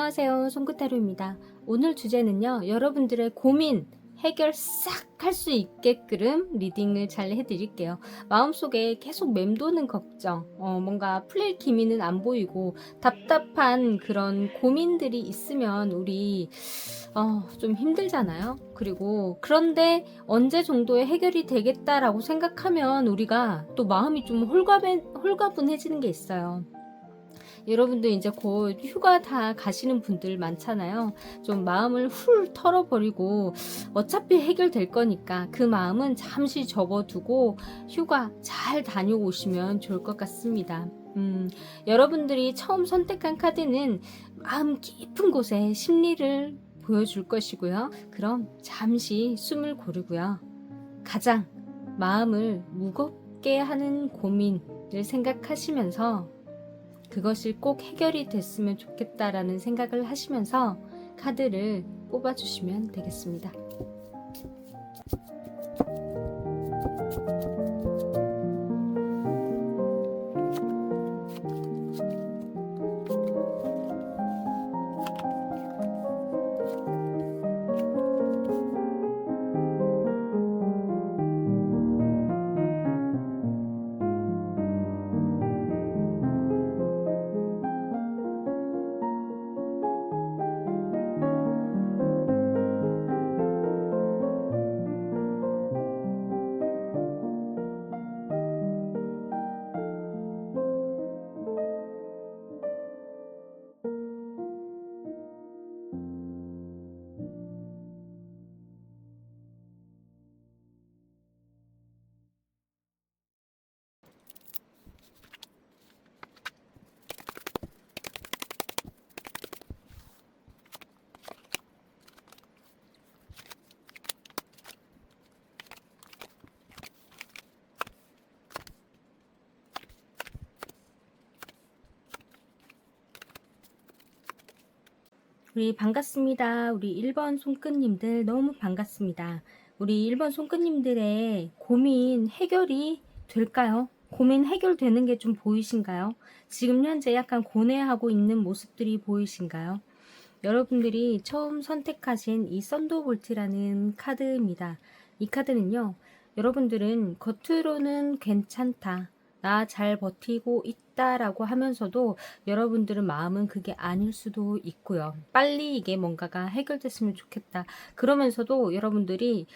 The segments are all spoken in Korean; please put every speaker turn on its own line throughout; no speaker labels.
안녕하세요. 송구타로입니다. 오늘 주제는요, 여러분들의 고민 해결 싹 할 수 있게끔 리딩을 잘 해드릴게요. 마음속에 계속 맴도는 걱정, 뭔가 풀릴 기미는 안 보이고 답답한 그런 고민들이 있으면 우리 좀 힘들잖아요. 그리고 그런데 언제 정도에 해결이 되겠다라고 생각하면 우리가 또 마음이 좀 홀가분해지는 게 있어요. 여러분들 이제 곧 휴가 다 가시는 분들 많잖아요. 좀 마음을 훌 털어버리고 어차피 해결될 거니까 그 마음은 잠시 접어두고 휴가 잘 다녀오시면 좋을 것 같습니다. 여러분들이 처음 선택한 카드는 마음 깊은 곳에 심리를 보여줄 것이고요. 그럼 잠시 숨을 고르고요. 가장 마음을 무겁게 하는 고민을 생각하시면서 그것이 꼭 해결이 됐으면 좋겠다라는 생각을 하시면서 카드를 뽑아주시면 되겠습니다. 우리 반갑습니다. 우리 1번 손끝님들 너무 반갑습니다. 우리 1번 손끝님들의 고민 해결이 될까요? 고민 해결되는 게 좀 보이신가요? 지금 현재 약간 고뇌하고 있는 모습들이 보이신가요? 여러분들이 처음 선택하신 이 썬더볼트라는 카드입니다. 이 카드는요, 여러분들은 겉으로는 괜찮다, 나 잘 버티고 있다라고 하면서도 여러분들은 마음은 그게 아닐 수도 있고요. 빨리 이게 뭔가가 해결됐으면 좋겠다. 그러면서도 여러분들이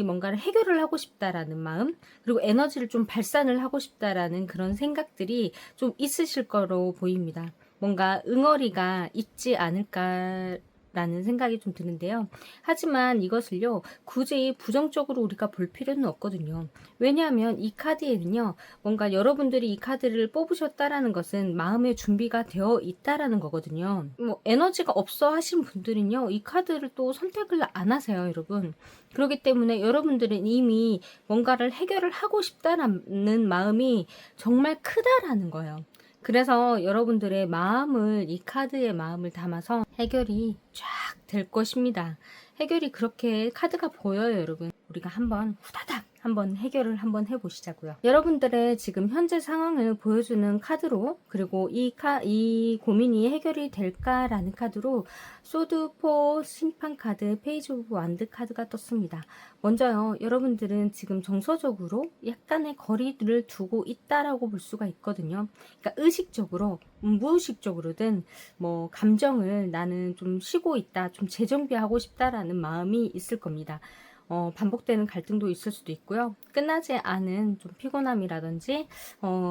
뭔가를 해결을 하고 싶다라는 마음, 그리고 에너지를 좀 발산을 하고 싶다라는 그런 생각들이 좀 있으실 거로 보입니다. 뭔가 응어리가 있지 않을까라는 생각이 좀 드는데요. 하지만 이것을요, 굳이 부정적으로 우리가 볼 필요는 없거든요. 왜냐하면 이 카드에는요, 뭔가 여러분들이 이 카드를 뽑으셨다라는 것은 마음의 준비가 되어 있다라는 거거든요. 뭐 에너지가 없어 하신 분들은요, 이 카드를 또 선택을 안 하세요, 여러분. 그렇기 때문에 여러분들은 이미 뭔가를 해결을 하고 싶다라는 마음이 정말 크다라는 거예요. 그래서 여러분들의 마음을, 이 카드의 마음을 담아서 해결이 쫙 될 것입니다. 해결이 그렇게 카드가 보여요, 여러분. 우리가 한번 후다닥 한번 해결을 한번 해보시자고요. 여러분들의 지금 현재 상황을 보여주는 카드로, 그리고 이 고민이 해결이 될까라는 카드로 소드4 심판 카드, 페이지 오브 완드 카드가 떴습니다. 먼저요, 여러분들은 지금 정서적으로 약간의 거리를 두고 있다라고 볼 수가 있거든요. 그러니까 의식적으로, 무의식적으로든 뭐 감정을 나는 좀 쉬고 있다, 좀 재정비하고 싶다라는 마음이 있을 겁니다. 반복되는 갈등도 있을 수도 있고요. 끝나지 않은 좀 피곤함이라든지,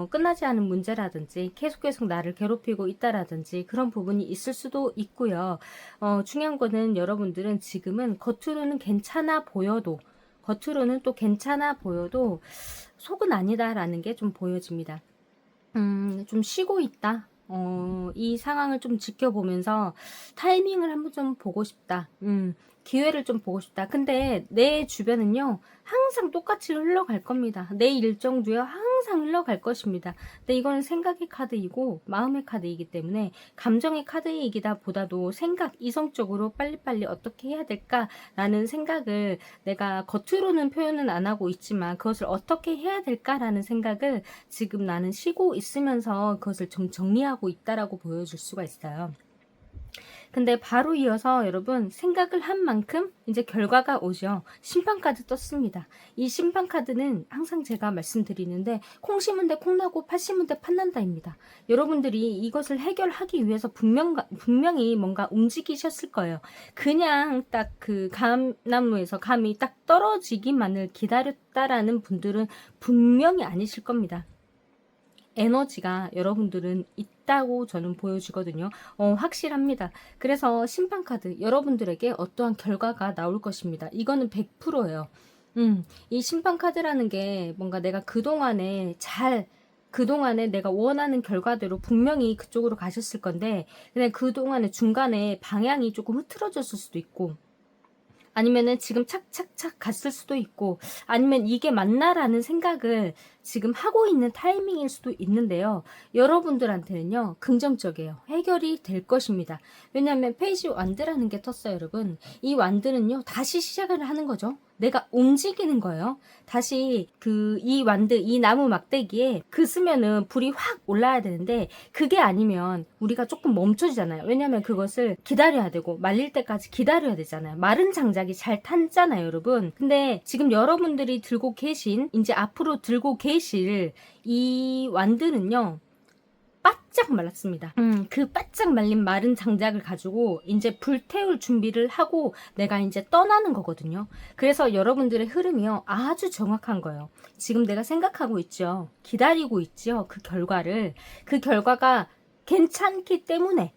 끝나지 않은 문제라든지, 계속 나를 괴롭히고 있다라든지, 그런 부분이 있을 수도 있고요. 중요한 거는 여러분들은 지금은 겉으로는 또 괜찮아 보여도 속은 아니다라는 게 좀 보여집니다. 좀 쉬고 있다. 이 상황을 좀 지켜보면서 타이밍을 한번 좀 보고 싶다. 기회를 좀 보고 싶다. 근데 내 주변은요, 항상 똑같이 흘러갈 겁니다. 내 일정도요, 항상 흘러갈 것입니다. 근데 이거는 생각의 카드이고 마음의 카드이기 때문에 감정의 카드이기다 보다도 생각, 이성적으로 빨리빨리 어떻게 해야 될까라는 생각을 내가 겉으로는 표현은 안 하고 있지만 그것을 어떻게 해야 될까라는 생각을 지금 나는 쉬고 있으면서 그것을 정리하고 있다라고 보여줄 수가 있어요. 근데 바로 이어서 여러분 생각을 한 만큼 이제 결과가 오죠. 심판카드 떴습니다. 이 심판카드는 항상 제가 말씀드리는데 콩 심은 데 콩 나고 팥 심은 데 팥 난다입니다. 여러분들이 이것을 해결하기 위해서 분명히 뭔가 움직이셨을 거예요. 그냥 딱 그 감나무에서 감이 딱 떨어지기만을 기다렸다라는 분들은 분명히 아니실 겁니다. 에너지가 여러분들은 있다고 저는 보여지거든요. 확실합니다. 그래서 심판카드 여러분들에게 어떠한 결과가 나올 것입니다. 이거는 100%예요. 이 심판카드라는 게 뭔가 내가 그동안에 내가 원하는 결과대로 분명히 그쪽으로 가셨을 건데 그냥 그동안에 중간에 방향이 조금 흐트러졌을 수도 있고 아니면은 지금 착착착 갔을 수도 있고 아니면 이게 맞나라는 생각을 지금 하고 있는 타이밍일 수도 있는데요. 여러분들한테는요 긍정적이에요. 해결이 될 것입니다. 왜냐하면 페이지 완드라는 게 떴어요. 여러분 이 완드는요 다시 시작을 하는 거죠. 내가 움직이는 거예요. 다시 이 완드, 이 나무 막대기에 쓰면은 불이 확 올라야 되는데 그게 아니면 우리가 조금 멈춰지잖아요. 왜냐면 그것을 기다려야 되고 말릴 때까지 기다려야 되잖아요. 마른 장작이 잘 탄잖아요, 여러분. 근데 지금 여러분들이 들고 계신 이제 앞으로 들고 계실 이 완드는요. 바짝 말랐습니다. 그 바짝 말린 마른 장작을 가지고 이제 불태울 준비를 하고 내가 이제 떠나는 거거든요. 그래서 여러분들의 흐름이요 아주 정확한 거예요. 지금 내가 생각하고 있죠. 기다리고 있죠. 그 결과가 괜찮기 때문에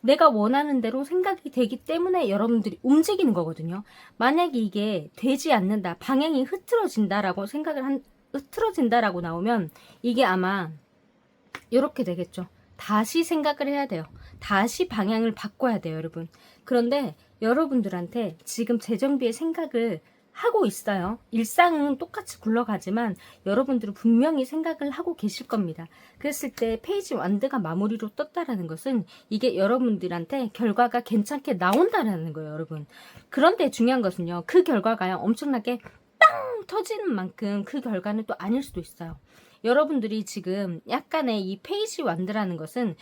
내가 원하는 대로 생각이 되기 때문에 여러분들이 움직이는 거거든요. 만약에 이게 되지 않는다, 방향이 흐트러진다라고 흐트러진다라고 나오면 이게 아마 이렇게 되겠죠. 다시 생각을 해야 돼요. 다시 방향을 바꿔야 돼요, 여러분. 그런데 여러분들한테 지금 재정비의 생각을 하고 있어요. 일상은 똑같이 굴러가지만 여러분들은 분명히 생각을 하고 계실 겁니다. 그랬을 때 페이지 완드가 마무리로 떴다라는 것은 이게 여러분들한테 결과가 괜찮게 나온다라는 거예요, 여러분. 그런데 중요한 것은요. 그 결과가요. 엄청나게 빵 터지는 만큼 그 결과는 또 아닐 수도 있어요. 여러분들이 지금 약간의 이 페이지 완드라는 것은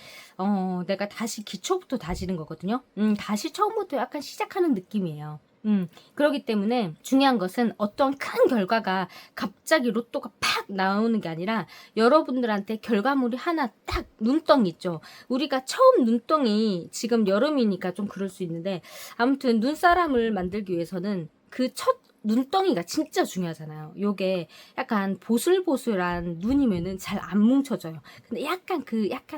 내가 다시 기초부터 다지는 거거든요. 다시 처음부터 약간 시작하는 느낌이에요. 그렇기 때문에 중요한 것은 어떤 큰 결과가 갑자기 로또가 팍 나오는 게 아니라 여러분들한테 결과물이 하나 딱 눈덩이 있죠. 우리가 처음 눈덩이 지금 여름이니까 좀 그럴 수 있는데 아무튼 눈사람을 만들기 위해서는 그 첫 눈덩이가 진짜 중요하잖아요. 요게 약간 보슬보슬한 눈이면은 잘 안 뭉쳐져요. 근데 약간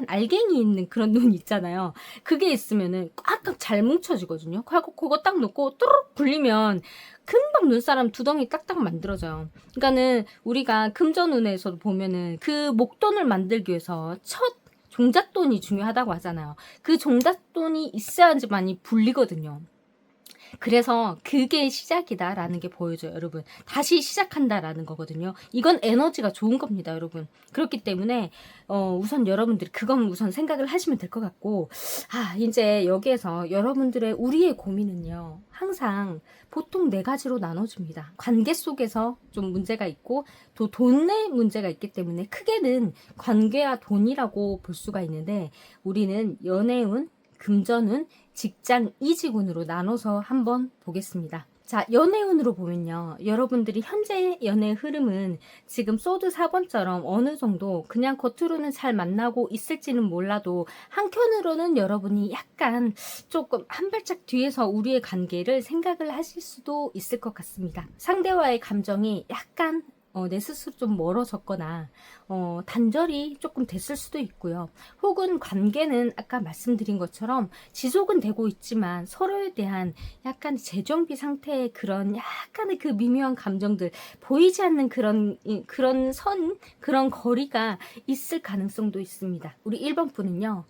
알갱이 있는 그런 눈 있잖아요. 그게 있으면은 꽉꽉 잘 뭉쳐지거든요. 그거 딱 놓고 뚜룩 굴리면 금방 눈사람 두덩이 딱딱 만들어져요. 그러니까는 우리가 금전운에서도 보면은 그 목돈을 만들기 위해서 첫 종잣돈이 중요하다고 하잖아요. 그 종잣돈이 있어야지만이 불리거든요. 그래서 그게 시작이다라는 게 보여줘요, 여러분. 다시 시작한다라는 거거든요. 이건 에너지가 좋은 겁니다, 여러분. 그렇기 때문에 우선 여러분들이 그건 우선 생각을 하시면 될 것 같고 이제 여기에서 우리의 고민은요. 항상 보통 4가지로 나눠집니다. 관계 속에서 좀 문제가 있고 또 돈의 문제가 있기 때문에 크게는 관계와 돈이라고 볼 수가 있는데 우리는 연애운, 금전운, 직장, 이직운으로 나눠서 한번 보겠습니다. 자, 연애운으로 보면요. 여러분들이 현재 연애 흐름은 지금 소드 4번처럼 어느 정도 그냥 겉으로는 잘 만나고 있을지는 몰라도 한켠으로는 여러분이 약간 조금 한 발짝 뒤에서 우리의 관계를 생각을 하실 수도 있을 것 같습니다. 상대와의 감정이 약간 내 스스로 좀 멀어졌거나 단절이 조금 됐을 수도 있고요. 혹은 관계는 아까 말씀드린 것처럼 지속은 되고 있지만 서로에 대한 약간 재정비 상태의 그런 약간의 그 미묘한 감정들 보이지 않는 그런 거리가 있을 가능성도 있습니다. 우리 1번 분은요.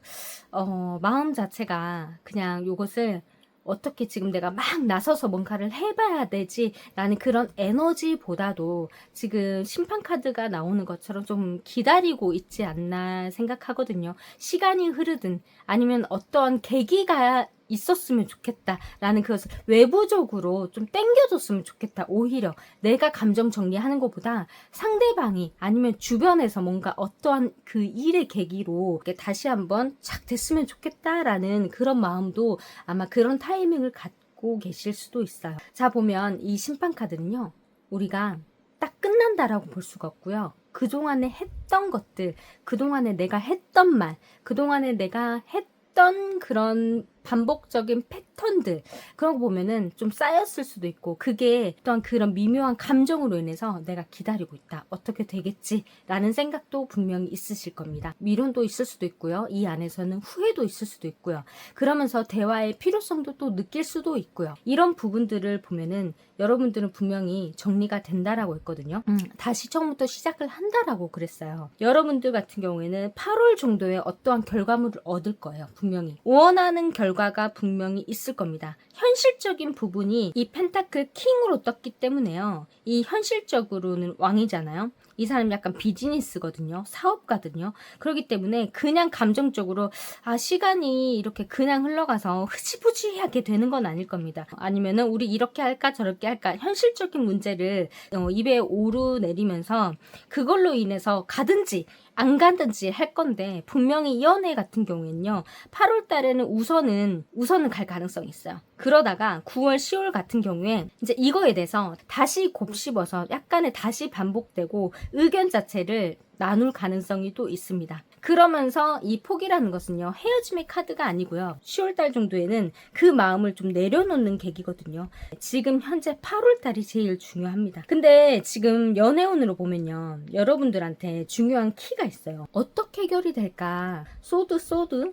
마음 자체가 그냥 요것을 어떻게 지금 내가 막 나서서 뭔가를 해봐야 되지 라는 그런 에너지보다도 지금 심판카드가 나오는 것처럼 좀 기다리고 있지 않나 생각하거든요. 시간이 흐르든 아니면 어떤 계기가 있었으면 좋겠다라는 그것을 외부적으로 좀 땡겨줬으면 좋겠다. 오히려 내가 감정 정리하는 것보다 상대방이 아니면 주변에서 뭔가 어떠한 그 일의 계기로 이렇게 다시 한번 착 됐으면 좋겠다라는 그런 마음도 아마 그런 타이밍을 갖고 계실 수도 있어요. 자, 보면 이 심판카드는요, 우리가 딱 끝난다라고 볼 수가 없고요. 그동안에 했던 것들, 그동안에 내가 했던 말, 그동안에 내가 했던 그런 반복적인 패턴들, 그런 거 보면은 좀 쌓였을 수도 있고, 그게 또한 그런 미묘한 감정으로 인해서 내가 기다리고 있다, 어떻게 되겠지 라는 생각도 분명히 있으실 겁니다. 미련도 있을 수도 있고요, 이 안에서는 후회도 있을 수도 있고요, 그러면서 대화의 필요성도 또 느낄 수도 있고요. 이런 부분들을 보면은 여러분들은 분명히 정리가 된다라고 했거든요. 다시 처음부터 시작을 한다라고 그랬어요. 여러분들 같은 경우에는 8월 정도에 어떠한 결과물을 얻을 거예요. 분명히 원하는 결과가 분명히 있을 겁니다. 현실적인 부분이 이 펜타클 킹으로 떴기 때문에요. 이 현실적으로는 왕이잖아요. 이 사람 약간 비즈니스거든요. 사업가거든요. 그렇기 때문에 그냥 감정적으로 시간이 이렇게 그냥 흘러가서 흐지부지하게 되는 건 아닐 겁니다. 아니면은 우리 이렇게 할까 저렇게 할까 현실적인 문제를 입에 오르내리면서 그걸로 인해서 가든지 안 가든지 할 건데, 분명히 이 연애 같은 경우에는요, 8월 달에는 우선은 갈 가능성이 있어요. 그러다가 9월, 10월 같은 경우에 이제 이거에 대해서 다시 곱씹어서 약간의 다시 반복되고 의견 자체를 나눌 가능성이 또 있습니다. 그러면서 이 포기라는 것은요, 헤어짐의 카드가 아니고요, 10월달 정도에는 그 마음을 좀 내려놓는 계기거든요. 지금 현재 8월달이 제일 중요합니다. 근데 지금 연애운으로 보면요, 여러분들한테 중요한 키가 있어요. 어떻게 해결이 될까? 소드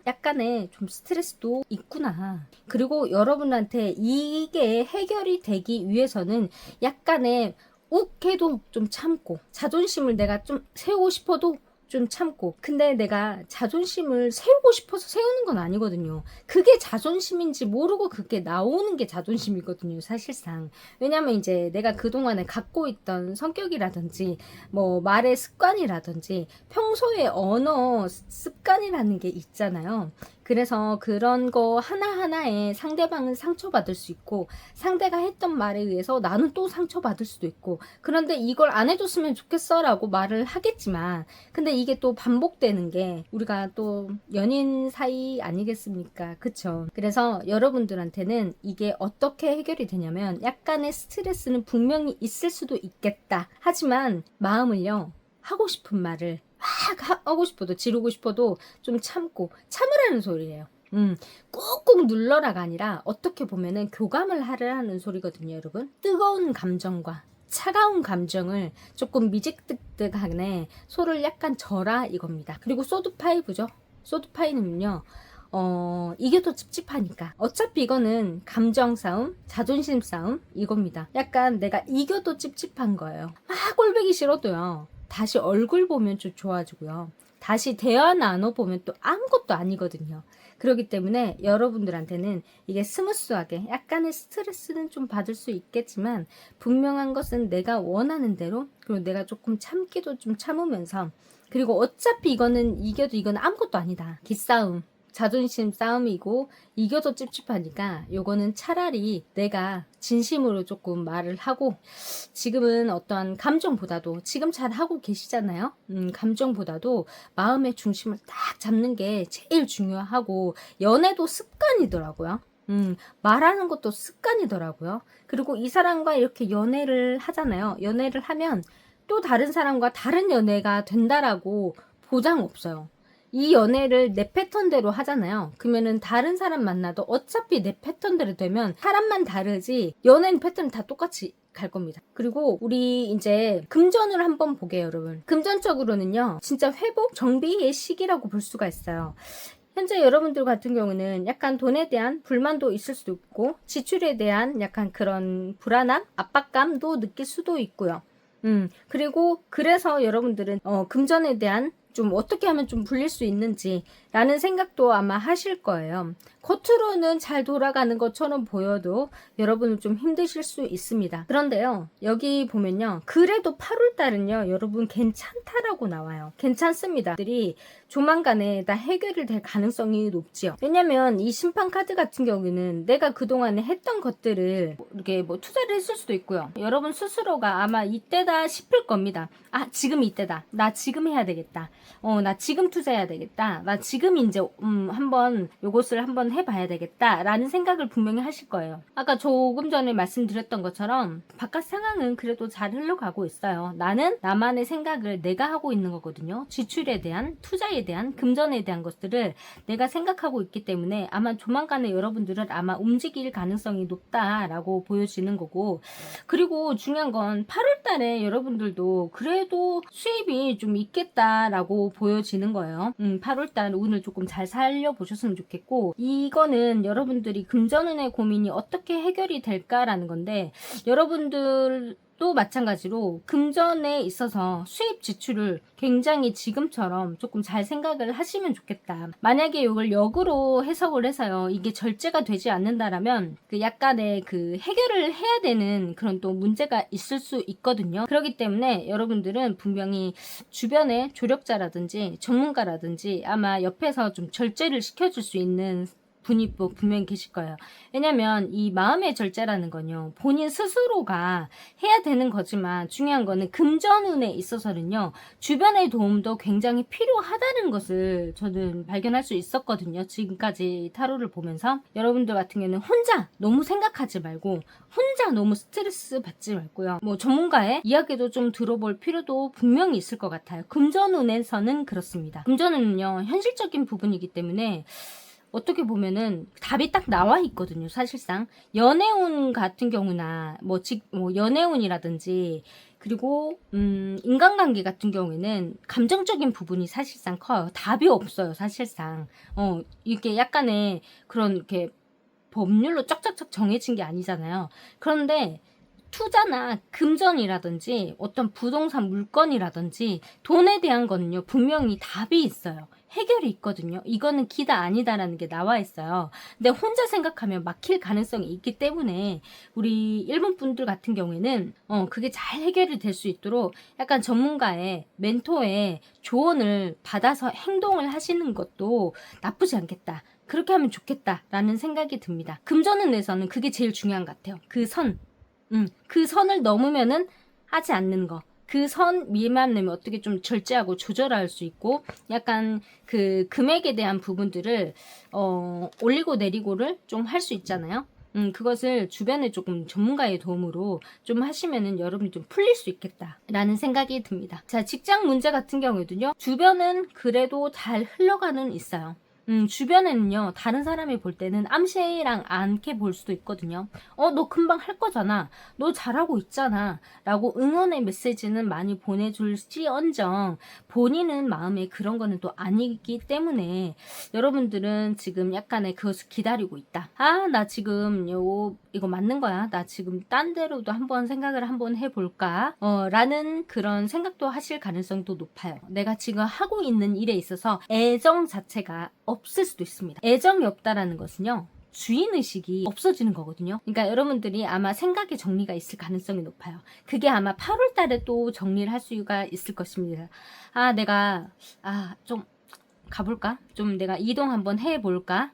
약간의 좀 스트레스도 있구나. 그리고 여러분한테 이게 해결이 되기 위해서는 약간의 욱해도 좀 참고, 자존심을 내가 좀 세우고 싶어도 좀 참고. 근데 내가 자존심을 세우고 싶어서 세우는 건 아니거든요. 그게 자존심인지 모르고 그게 나오는 게 자존심이거든요, 사실상. 왜냐면 이제 내가 그동안에 갖고 있던 성격이라든지 뭐 말의 습관이라든지 평소의 언어 습관이라는 게 있잖아요. 그래서 그런 거 하나하나에 상대방은 상처받을 수 있고, 상대가 했던 말에 의해서 나는 또 상처받을 수도 있고, 그런데 이걸 안 해줬으면 좋겠어 라고 말을 하겠지만, 근데 이게 또 반복되는 게 우리가 또 연인 사이 아니겠습니까? 그쵸? 그래서 여러분들한테는 이게 어떻게 해결이 되냐면, 약간의 스트레스는 분명히 있을 수도 있겠다. 하지만 마음을요, 하고 싶은 말을 막 하고 싶어도, 지르고 싶어도 좀 참으라는 소리예요. 꾹꾹 눌러라가 아니라 어떻게 보면은 교감을 하라는 소리거든요, 여러분. 뜨거운 감정과 차가운 감정을 조금 미직득득하네 소를 약간 절라 이겁니다. 그리고 소드5죠. 소드5는요, 이게 더 찝찝하니까. 어차피 이거는 감정 싸움, 자존심 싸움 이겁니다. 약간 내가 이겨도 찝찝한 거예요. 꼴보기 싫어도요, 다시 얼굴 보면 좀 좋아지고요, 다시 대화 나눠보면 또 아무것도 아니거든요. 그렇기 때문에 여러분들한테는 이게 스무스하게, 약간의 스트레스는 좀 받을 수 있겠지만 분명한 것은 내가 원하는 대로, 그리고 내가 조금 참기도 좀 참으면서, 그리고 어차피 이거는 이겨도 이건 아무것도 아니다, 기싸움, 자존심 싸움이고 이겨도 찝찝하니까 요거는 차라리 내가 진심으로 조금 말을 하고, 지금은 어떠한 감정보다도, 지금 잘 하고 계시잖아요. 감정보다도 마음의 중심을 딱 잡는 게 제일 중요하고, 연애도 습관이더라고요. 말하는 것도 습관이더라고요. 그리고 이 사람과 이렇게 연애를 하잖아요. 연애를 하면 또 다른 사람과 다른 연애가 된다라고 보장 없어요. 이 연애를 내 패턴대로 하잖아요. 그러면은 다른 사람 만나도 어차피 내 패턴대로 되면 사람만 다르지 연애는 패턴은 다 똑같이 갈 겁니다. 그리고 우리 이제 금전을 한번 보게요, 여러분. 금전적으로는요, 진짜 회복 정비의 시기라고 볼 수가 있어요. 현재 여러분들 같은 경우는 약간 돈에 대한 불만도 있을 수도 있고, 지출에 대한 약간 그런 불안함, 압박감도 느낄 수도 있고요. 그리고 그래서 여러분들은 금전에 대한 좀 어떻게 하면 좀 불릴 수 있는지 라는 생각도 아마 하실 거예요. 겉으로는 잘 돌아가는 것처럼 보여도 여러분은 좀 힘드실 수 있습니다. 그런데요, 여기 보면요, 그래도 8월달은요 여러분 괜찮다라고 나와요. 괜찮습니다. 들이 조만간에 다 해결이 될 가능성이 높지요. 왜냐면 이 심판 카드 같은 경우는 내가 그동안에 했던 것들을 이렇게 뭐 투자를 했을 수도 있고요. 여러분 스스로가 아마 이때다 싶을 겁니다. 아, 지금 이때다. 나 지금 해야 되겠다. 나 지금 투자해야 되겠다. 나 지금 이제 한번 요것을 한번 해봐야 되겠다 라는 생각을 분명히 하실 거예요. 아까 조금 전에 말씀드렸던 것처럼 바깥 상황은 그래도 잘 흘러가고 있어요. 나는 나만의 생각을 내가 하고 있는 거거든요. 지출에 대한, 투자에 대한, 금전에 대한 것들을 내가 생각하고 있기 때문에 아마 조만간에 여러분들은 아마 움직일 가능성이 높다라고 보여지는 거고, 그리고 중요한 건 8월 달에 여러분들도 그래도 수입이 좀 있겠다라고 보여지는 거예요. 8월 달 운을 조금 잘 살려보셨으면 좋겠고, 이거는 여러분들이 금전운의 고민이 어떻게 해결이 될까라는 건데, 여러분들도 마찬가지로 금전에 있어서 수입 지출을 굉장히 지금처럼 조금 잘 생각을 하시면 좋겠다. 만약에 이걸 역으로 해석을 해서요, 이게 절제가 되지 않는다라면 그 약간의 그 해결을 해야 되는 그런 또 문제가 있을 수 있거든요. 그렇기 때문에 여러분들은 분명히 주변에 조력자라든지 전문가라든지 아마 옆에서 좀 절제를 시켜줄 수 있는 분이 분명히 계실 거예요. 왜냐면 이 마음의 절제라는 건요, 본인 스스로가 해야 되는 거지만 중요한 거는 금전운에 있어서는요, 주변의 도움도 굉장히 필요하다는 것을 저는 발견할 수 있었거든요. 지금까지 타로를 보면서 여러분들 같은 경우는 혼자 너무 생각하지 말고, 혼자 너무 스트레스 받지 말고요, 뭐 전문가의 이야기도 좀 들어볼 필요도 분명히 있을 것 같아요. 금전운에서는 그렇습니다. 금전운은요 현실적인 부분이기 때문에 어떻게 보면은 답이 딱 나와 있거든요. 사실상 연애운 같은 경우나 뭐 연애운이라든지 그리고 인간관계 같은 경우에는 감정적인 부분이 사실상 커요. 답이 없어요. 사실상 이게 약간의 그런 이렇게 법률로 쫙쫙쫙 정해진 게 아니잖아요. 그런데 투자나 금전이라든지 어떤 부동산 물건이라든지 돈에 대한 거는요 분명히 답이 있어요. 해결이 있거든요. 이거는 기다 아니다라는 게 나와 있어요. 근데 혼자 생각하면 막힐 가능성이 있기 때문에 우리 일본 분들 같은 경우에는 그게 잘 해결이 될 수 있도록 약간 전문가의 멘토의 조언을 받아서 행동을 하시는 것도 나쁘지 않겠다. 그렇게 하면 좋겠다라는 생각이 듭니다. 금전운에서는 그게 제일 중요한 것 같아요. 그 선을 넘으면은 하지 않는 거. 그 선 미만되면 어떻게 좀 절제하고 조절할 수 있고, 약간 그 금액에 대한 부분들을 올리고 내리고를 좀 할 수 있잖아요. 그것을 주변에 조금 전문가의 도움으로 좀 하시면은 여러분이 좀 풀릴 수 있겠다라는 생각이 듭니다. 자, 직장 문제 같은 경우에도요, 주변은 그래도 잘 흘러가는 있어요. 주변에는요, 다른 사람이 볼 때는 암시랑 않게 볼 수도 있거든요. 너 금방 할 거잖아. 너 잘하고 있잖아. 라고 응원의 메시지는 많이 보내줄지언정 본인은 마음에 그런 거는 또 아니기 때문에 여러분들은 지금 약간의 그것을 기다리고 있다. 아, 나 지금 이거 맞는 거야. 나 지금 딴 데로도 한번 생각을 한번 해볼까? 라는 그런 생각도 하실 가능성도 높아요. 내가 지금 하고 있는 일에 있어서 애정 자체가 없을 수도 있습니다. 애정이 없다라는 것은요, 주인의식이 없어지는 거거든요. 그러니까 여러분들이 아마 생각의 정리가 있을 가능성이 높아요. 그게 아마 8월 달에 또 정리를 할 수가 있을 것입니다. 아, 내가 좀 가볼까? 좀 내가 이동 한번 해볼까?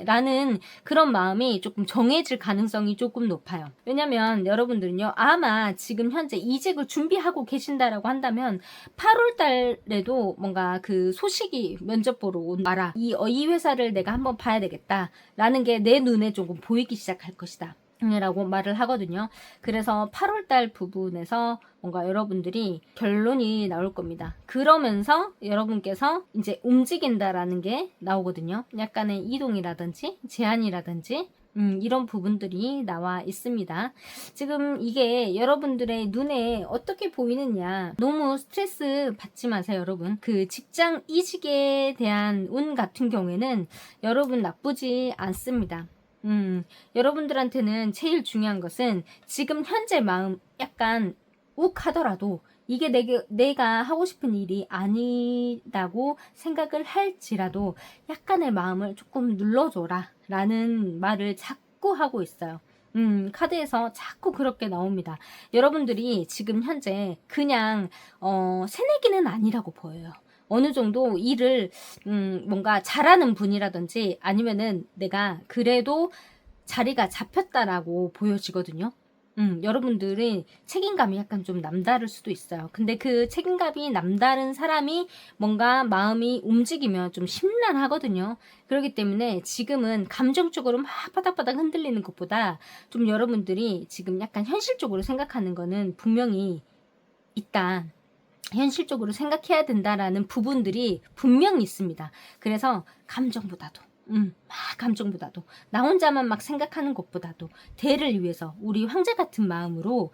라는 그런 마음이 조금 정해질 가능성이 조금 높아요. 왜냐면 여러분들은요, 아마 지금 현재 이직을 준비하고 계신다라고 한다면 8월 달에도 뭔가 그 소식이 면접 보러 와라. 이 회사를 내가 한번 봐야 되겠다. 라는 게 내 눈에 조금 보이기 시작할 것이다. 라고 말을 하거든요. 그래서 8월달 부분에서 뭔가 여러분들이 결론이 나올 겁니다. 그러면서 여러분께서 이제 움직인다라는 게 나오거든요. 약간의 이동이라든지 제한이라든지 이런 부분들이 나와 있습니다. 지금 이게 여러분들의 눈에 어떻게 보이느냐, 너무 스트레스 받지 마세요. 여러분, 그 직장 이직에 대한 운 같은 경우에는 여러분 나쁘지 않습니다. 여러분들한테는 제일 중요한 것은 지금 현재 마음 약간 욱하더라도 이게 내가 하고 싶은 일이 아니라고 생각을 할지라도 약간의 마음을 조금 눌러줘라 라는 말을 자꾸 하고 있어요. 카드에서 자꾸 그렇게 나옵니다. 여러분들이 지금 현재 그냥 새내기는 아니라고 보여요. 어느 정도 일을 뭔가 잘하는 분이라든지 아니면은 내가 그래도 자리가 잡혔다라고 보여지거든요. 여러분들은 책임감이 약간 좀 남다를 수도 있어요. 근데 그 책임감이 남다른 사람이 뭔가 마음이 움직이면 좀 심란하거든요. 그렇기 때문에 지금은 감정적으로 막 바닥바닥 흔들리는 것보다 좀 여러분들이 지금 약간 현실적으로 생각하는 거는 분명히 있다. 현실적으로 생각해야 된다라는 부분들이 분명히 있습니다. 그래서 감정보다도 막 감정보다도 나 혼자만 막 생각하는 것보다도 대를 위해서 우리 황제 같은 마음으로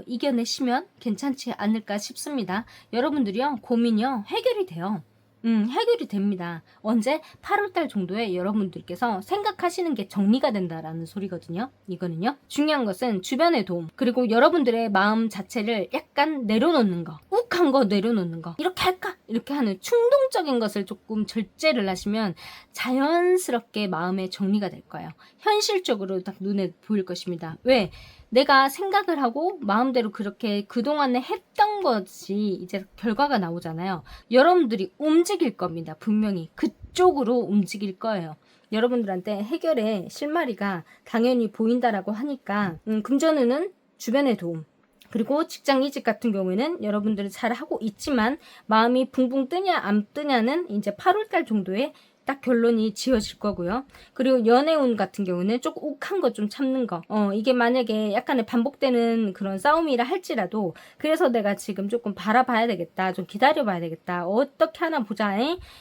이겨내시면 괜찮지 않을까 싶습니다. 여러분들이요 고민이요 해결이 돼요. 해결이 됩니다. 언제? 8월달 정도에 여러분들께서 생각하시는 게 정리가 된다라는 소리거든요. 이거는요. 중요한 것은 주변의 도움, 그리고 여러분들의 마음 자체를 약간 내려놓는 거, 욱한 거 내려놓는 거, 이렇게 할까? 이렇게 하는 충동적인 것을 조금 절제를 하시면 자연스럽게 마음의 정리가 될 거예요. 현실적으로 딱 눈에 보일 것입니다. 왜? 내가 생각을 하고 마음대로 그렇게 그동안에 했던 것이 이제 결과가 나오잖아요. 여러분들이 움직일 겁니다. 분명히 그쪽으로 움직일 거예요. 여러분들한테 해결의 실마리가 당연히 보인다라고 하니까 금전운은 주변의 도움, 그리고 직장 이직 같은 경우에는 여러분들이 잘 하고 있지만 마음이 붕붕 뜨냐 안 뜨냐는 이제 8월달 정도에 딱 결론이 지어질 거고요. 그리고 연애운 같은 경우는 조금 욱한 거 좀 참는 거. 이게 만약에 약간의 반복되는 그런 싸움이라 할지라도 그래서 내가 지금 조금 바라봐야 되겠다. 좀 기다려봐야 되겠다. 어떻게 하나 보자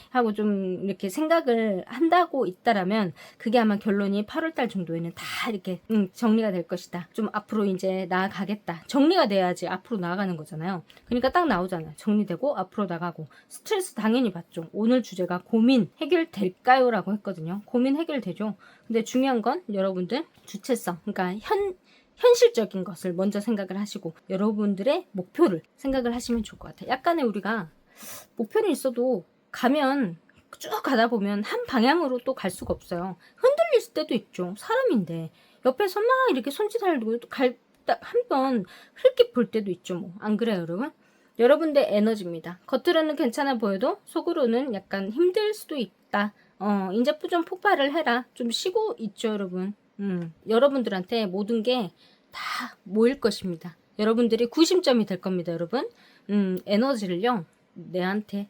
하고 좀 이렇게 생각을 한다고 있다라면 그게 아마 결론이 8월달 정도에는 다 이렇게 정리가 될 것이다. 좀 앞으로 이제 나아가겠다. 정리가 돼야지 앞으로 나아가는 거잖아요. 그러니까 딱 나오잖아요. 정리되고 앞으로 나가고 스트레스 당연히 받죠. 오늘 주제가 고민 해결될까요? 라고 했거든요. 고민 해결되죠. 근데 중요한 건 여러분들 주체성, 그러니까 현실적인 것을 먼저 생각을 하시고 여러분들의 목표를 생각을 하시면 좋을 것 같아요. 약간의 우리가 목표는 있어도 가면 쭉 가다 보면 한 방향으로 또 갈 수가 없어요. 흔들릴 때도 있죠. 사람인데 옆에서 막 이렇게 손짓하려고 한번 흘낏 볼 때도 있죠. 뭐 안 그래요, 여러분? 여러분들 에너지입니다. 겉으로는 괜찮아 보여도 속으로는 약간 힘들 수도 있다. 이제 좀 폭발을 해라. 좀 쉬고 있죠, 여러분. 여러분들한테 모든 게 다 모일 것입니다. 여러분들이 구심점이 될 겁니다, 여러분. 에너지를요, 내한테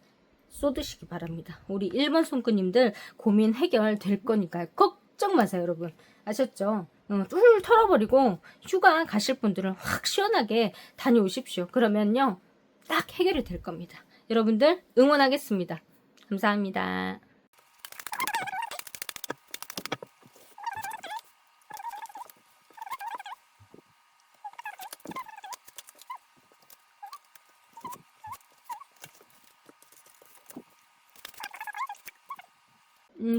쏟으시기 바랍니다. 우리 1번 손끝님들 고민 해결될 거니까요. 걱정 마세요, 여러분. 아셨죠? 뚫 털어버리고 휴가 가실 분들은 확 시원하게 다녀오십시오. 그러면요, 딱 해결이 될 겁니다. 여러분들 응원하겠습니다. 감사합니다.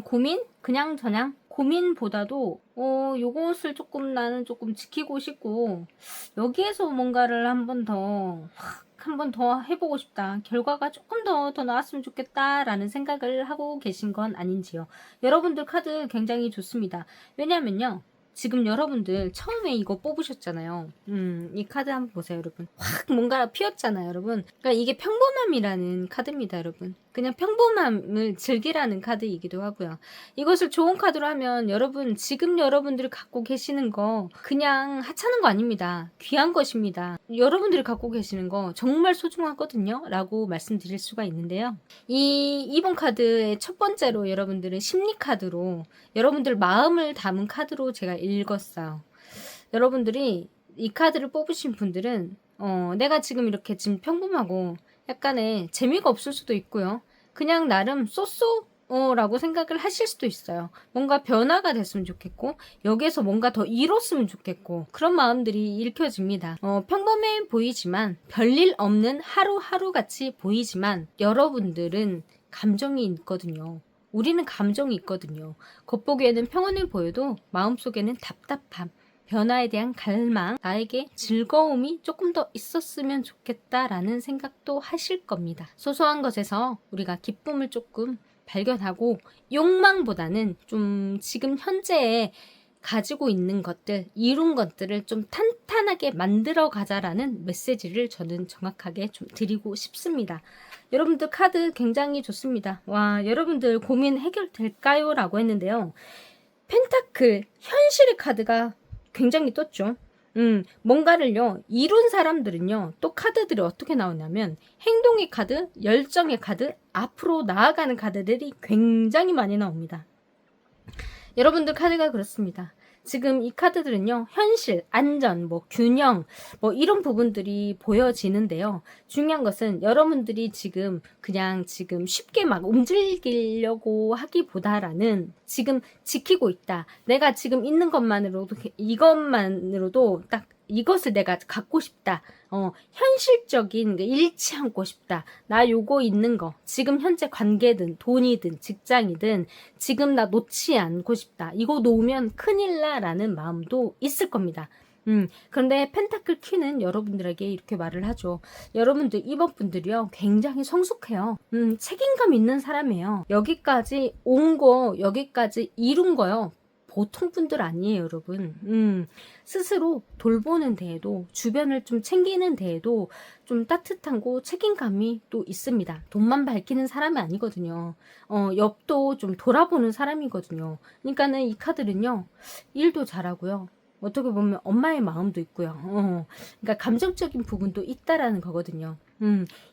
고민? 그냥 저냥 고민보다도 요것을 조금 나는 조금 지키고 싶고 여기에서 뭔가를 한 번 더 해보고 싶다. 결과가 조금 더 나았으면 좋겠다 라는 생각을 하고 계신 건 아닌지요. 여러분들 카드 굉장히 좋습니다. 왜냐면요, 지금 여러분들 처음에 이거 뽑으셨잖아요. 이 카드 한번 보세요, 여러분. 확 뭔가 피었잖아요, 여러분. 그러니까 이게 평범함이라는 카드입니다, 여러분. 그냥 평범함을 즐기라는 카드이기도 하고요. 이것을 좋은 카드로 하면 여러분, 지금 여러분들이 갖고 계시는 거 그냥 하찮은 거 아닙니다. 귀한 것입니다. 여러분들이 갖고 계시는 거 정말 소중하거든요 라고 말씀드릴 수가 있는데요. 이 2번 카드의 첫 번째로 여러분들은 심리 카드로 여러분들 마음을 담은 카드로 제가 읽었어요. 여러분들이 이 카드를 뽑으신 분들은 내가 지금 이렇게 지금 평범하고 약간의 재미가 없을 수도 있고요. 그냥 나름 라고 생각을 하실 수도 있어요. 뭔가 변화가 됐으면 좋겠고 여기에서 뭔가 더 이뤘으면 좋겠고 그런 마음들이 읽혀집니다. 평범해 보이지만 별일 없는 하루하루 같이 보이지만 여러분들은 감정이 있거든요. 우리는 감정이 있거든요. 겉보기에는 평온해 보여도 마음속에는 답답함, 변화에 대한 갈망, 나에게 즐거움이 조금 더 있었으면 좋겠다라는 생각도 하실 겁니다. 소소한 것에서 우리가 기쁨을 조금 발견하고 욕망보다는 좀 지금 현재에 가지고 있는 것들, 이룬 것들을 좀 탄탄하게 만들어 가자라는 메시지를 저는 정확하게 좀 드리고 싶습니다. 여러분들 카드 굉장히 좋습니다. 와, 여러분들 고민 해결될까요? 라고 했는데요. 펜타클, 현실의 카드가 굉장히 떴죠. 뭔가를요, 이룬 사람들은요, 또 카드들이 어떻게 나오냐면, 행동의 카드, 열정의 카드, 앞으로 나아가는 카드들이 굉장히 많이 나옵니다. 여러분들 카드가 그렇습니다. 지금 이 카드들은요, 현실, 안전, 균형, 이런 부분들이 보여지는데요. 중요한 것은 여러분들이 지금 쉽게 막 움직이려고 하기보다는 지금 지키고 있다. 내가 지금 있는 이것만으로도 딱 이것을 내가 갖고 싶다. 현실적인 잃지 않고 싶다. 나 요거 있는 거. 지금 현재 관계든 돈이든 직장이든 지금 나 놓지 않고 싶다. 이거 놓으면 큰일 나라는 마음도 있을 겁니다. 그런데 펜타클 퀸은 여러분들에게 이렇게 말을 하죠. 여러분들, 이번 분들이요, 굉장히 성숙해요. 책임감 있는 사람이에요. 여기까지 온 거, 여기까지 이룬 거요. 보통 분들 아니에요, 여러분. 스스로 돌보는 데에도, 주변을 좀 챙기는 데에도 좀 따뜻하고 책임감이 또 있습니다. 돈만 밝히는 사람이 아니거든요. 옆도 좀 돌아보는 사람이거든요. 그러니까는 이 카드는요, 일도 잘하고요. 어떻게 보면 엄마의 마음도 있고요. 그러니까 감정적인 부분도 있다라는 거거든요.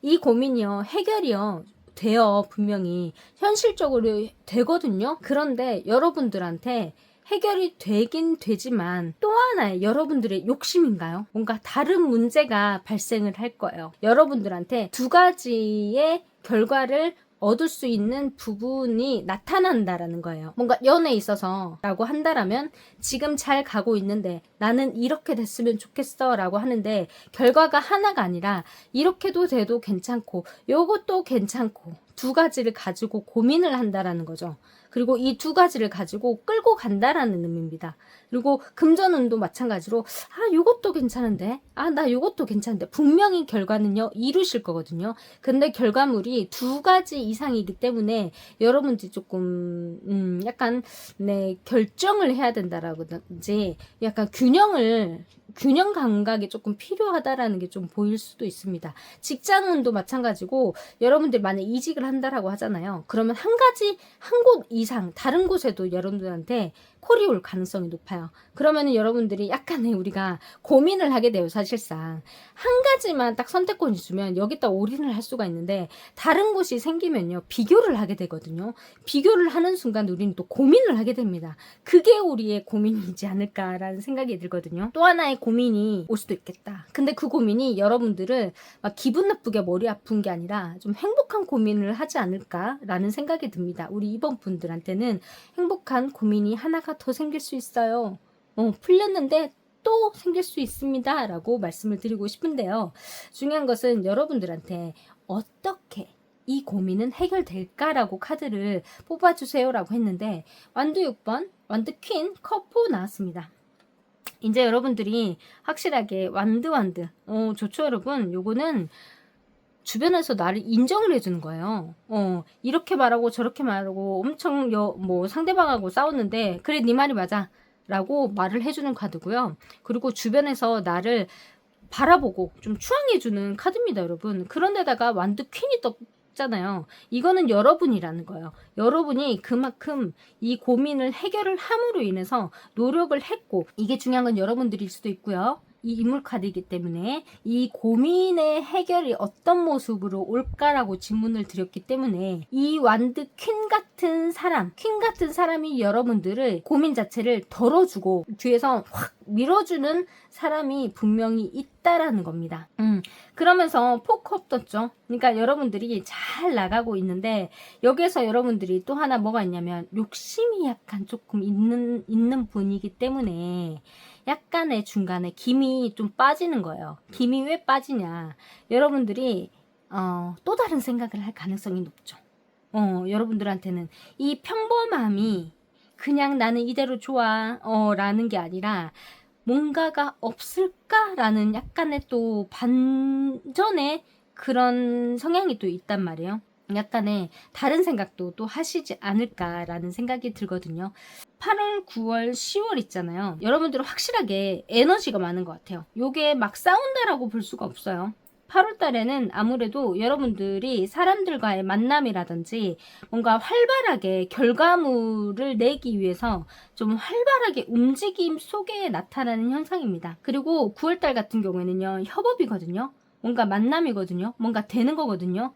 이 고민이요, 해결이요, 돼요. 분명히 현실적으로 되거든요. 그런데 여러분들한테 해결이 되긴 되지만 또 하나의 여러분들의 욕심인가요? 뭔가 다른 문제가 발생을 할 거예요. 여러분들한테 두 가지의 결과를 얻을 수 있는 부분이 나타난다라는 거예요. 뭔가 연애에 있어서 라고 한다라면 지금 잘 가고 있는데 나는 이렇게 됐으면 좋겠어 라고 하는데 결과가 하나가 아니라 이렇게도 돼도 괜찮고 요것도 괜찮고 두 가지를 가지고 고민을 한다라는 거죠. 그리고 이 두 가지를 가지고 끌고 간다라는 의미입니다. 그리고 금전운도 마찬가지로 요것도 괜찮은데 나 요것도 괜찮은데 분명히 결과는요 이루실 거거든요. 근데 결과물이 두 가지 이상이기 때문에 여러분들이 조금 약간 결정을 해야 된다라든지 약간 균형 감각이 조금 필요하다라는 게 좀 보일 수도 있습니다. 직장운도 마찬가지고 여러분들 만약 이직을 한다라고 하잖아요. 그러면 한 곳 이상 다른 곳에도 여러분들한테 콜이 올 가능성이 높아요. 그러면은 여러분들이 약간의 우리가 고민을 하게 돼요. 사실상 한 가지만 딱 선택권이 주면 여기다 올인을 할 수가 있는데 다른 곳이 생기면요 비교를 하게 되거든요. 비교를 하는 순간 우리는 또 고민을 하게 됩니다. 그게 우리의 고민이지 않을까라는 생각이 들거든요. 또 하나의 고민이 올 수도 있겠다. 근데 그 고민이 여러분들을 막 기분 나쁘게 머리 아픈 게 아니라 좀 행복한 고민을 하지 않을까라는 생각이 듭니다. 우리 이번 분들한테는 행복한 고민이 하나가 더 생길 수 있어요. 풀렸는데 또 생길 수 있습니다. 라고 말씀을 드리고 싶은데요. 중요한 것은 여러분들한테 어떻게 이 고민은 해결될까라고 카드를 뽑아주세요 라고 했는데 완두 6번, 완두 퀸, 컵4 나왔습니다. 이제 여러분들이 확실하게 완드 좋죠 여러분. 요거는 주변에서 나를 인정을 해주는 거예요. 이렇게 말하고 저렇게 말하고 엄청 상대방하고 싸웠는데 그래 네 말이 맞아 라고 말을 해주는 카드고요. 그리고 주변에서 나를 바라보고 좀 추앙해주는 카드입니다 여러분. 그런데다가 완드 퀸이 떴잖아요. 이거는 여러분이라는 거예요. 여러분이 그만큼 이 고민을 해결을 함으로 인해서 노력을 했고 이게 중요한 건 여러분들일 수도 있고요. 이 인물 카드이기 때문에 이 고민의 해결이 어떤 모습으로 올까라고 질문을 드렸기 때문에 이 완드 퀸 같은 사람이 여러분들을 고민 자체를 덜어주고 뒤에서 확 밀어주는 사람이 분명히 있다라는 겁니다. 그러면서 포크업 떴죠. 그러니까 여러분들이 잘 나가고 있는데 여기에서 여러분들이 또 하나 뭐가 있냐면 욕심이 약간 조금 있는 분이기 때문에 약간의 중간에 김이 좀 빠지는 거예요. 김이 왜 빠지냐. 여러분들이 또 다른 생각을 할 가능성이 높죠. 여러분들한테는 이 평범함이 그냥 나는 이대로 좋아 라는 게 아니라 뭔가가 없을까라는 약간의 또 반전의 그런 성향이 또 있단 말이에요. 약간의 다른 생각도 또 하시지 않을까라는 생각이 들거든요. 8월, 9월, 10월 있잖아요. 여러분들은 확실하게 에너지가 많은 것 같아요. 요게 막 싸운다라고 볼 수가 없어요. 8월 달에는 아무래도 여러분들이 사람들과의 만남이라든지 뭔가 활발하게 결과물을 내기 위해서 좀 활발하게 움직임 속에 나타나는 현상입니다. 그리고 9월 달 같은 경우에는요, 협업이거든요. 뭔가 만남이거든요. 뭔가 되는 거거든요.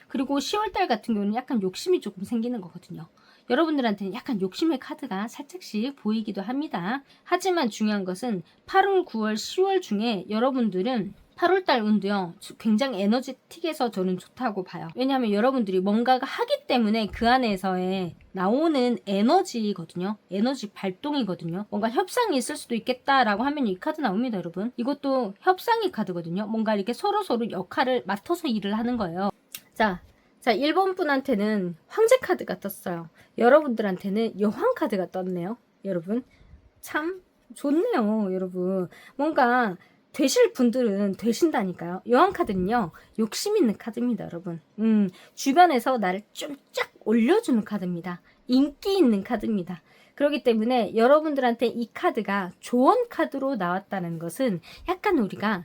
그리고 10월 달 같은 경우는 약간 욕심이 조금 생기는 거거든요. 여러분들한테는 약간 욕심의 카드가 살짝씩 보이기도 합니다. 하지만 중요한 것은 8월, 9월, 10월 중에 여러분들은 8월달 운도요, 굉장히 에너지틱해서 저는 좋다고 봐요. 왜냐하면 여러분들이 뭔가가 하기 때문에 그 안에서의 나오는 에너지거든요. 에너지 발동이거든요. 뭔가 협상이 있을 수도 있겠다라고 하면 이 카드 나옵니다, 여러분. 이것도 협상의 카드거든요. 뭔가 이렇게 서로서로 역할을 맡아서 일을 하는 거예요. 자, 1번 분한테는 황제 카드가 떴어요. 여러분들한테는 여왕 카드가 떴네요. 여러분, 참 좋네요, 여러분. 뭔가 되실 분들은 되신다니까요. 여왕 카드는요, 욕심 있는 카드입니다, 여러분. 주변에서 나를 좀 쫙 올려주는 카드입니다. 인기 있는 카드입니다. 그렇기 때문에 여러분들한테 이 카드가 조언 카드로 나왔다는 것은 약간 우리가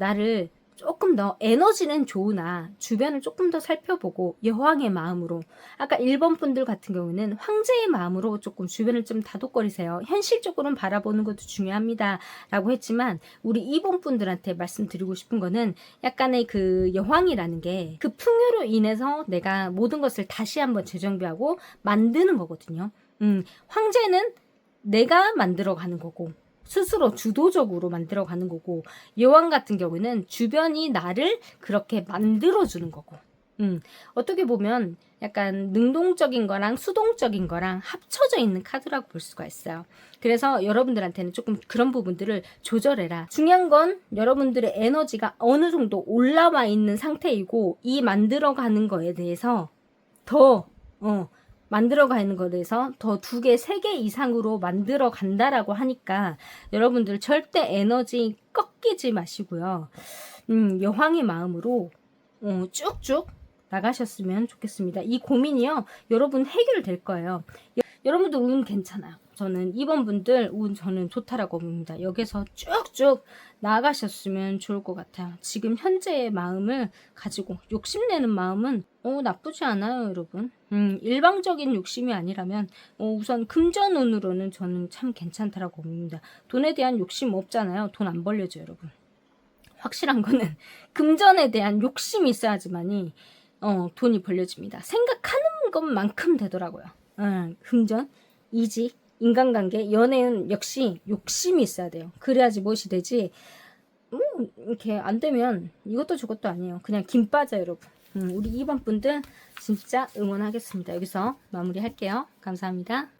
나를 조금 더 에너지는 좋으나 주변을 조금 더 살펴보고 여왕의 마음으로, 아까 1번 분들 같은 경우는 황제의 마음으로 조금 주변을 좀 다독거리세요. 현실적으로는 바라보는 것도 중요합니다 라고 했지만, 우리 2번 분들한테 말씀드리고 싶은 거는 약간의 그 여왕이라는 게 그 풍요로 인해서 내가 모든 것을 다시 한번 재정비하고 만드는 거거든요. 황제는 내가 만들어가는 거고 스스로 주도적으로 만들어가는 거고, 여왕 같은 경우는 주변이 나를 그렇게 만들어주는 거고, 어떻게 보면 약간 능동적인 거랑 수동적인 거랑 합쳐져 있는 카드라고 볼 수가 있어요. 그래서 여러분들한테는 조금 그런 부분들을 조절해라. 중요한 건 여러분들의 에너지가 어느 정도 올라와 있는 상태이고, 이 만들어가는 거에 대해서 더 만들어가는 것에 대해서 더 2개, 3개 이상으로 만들어 간다라고 하니까 여러분들 절대 에너지 꺾이지 마시고요. 여왕의 마음으로 쭉쭉 나가셨으면 좋겠습니다. 이 고민이요, 여러분 해결될 거예요. 여러분들 운 괜찮아요. 저는 2번 분들 운 저는 좋다라고 봅니다. 여기서 쭉쭉 나가셨으면 좋을 것 같아요. 지금 현재의 마음을 가지고 욕심내는 마음은 나쁘지 않아요, 여러분. 일방적인 욕심이 아니라면 우선 금전운으로는 저는 참 괜찮다라고 봅니다. 돈에 대한 욕심 없잖아요. 돈 안 벌려죠, 여러분. 확실한 거는 금전에 대한 욕심이 있어야지만이 돈이 벌려집니다. 생각하는 것만큼 되더라고요. 금전, 이직, 인간관계, 연애는 역시 욕심이 있어야 돼요. 그래야지 무엇이 되지. 이렇게 안 되면 이것도 저것도 아니에요. 그냥 김 빠져, 여러분. 우리 2번 분들 진짜 응원하겠습니다. 여기서 마무리할게요. 감사합니다.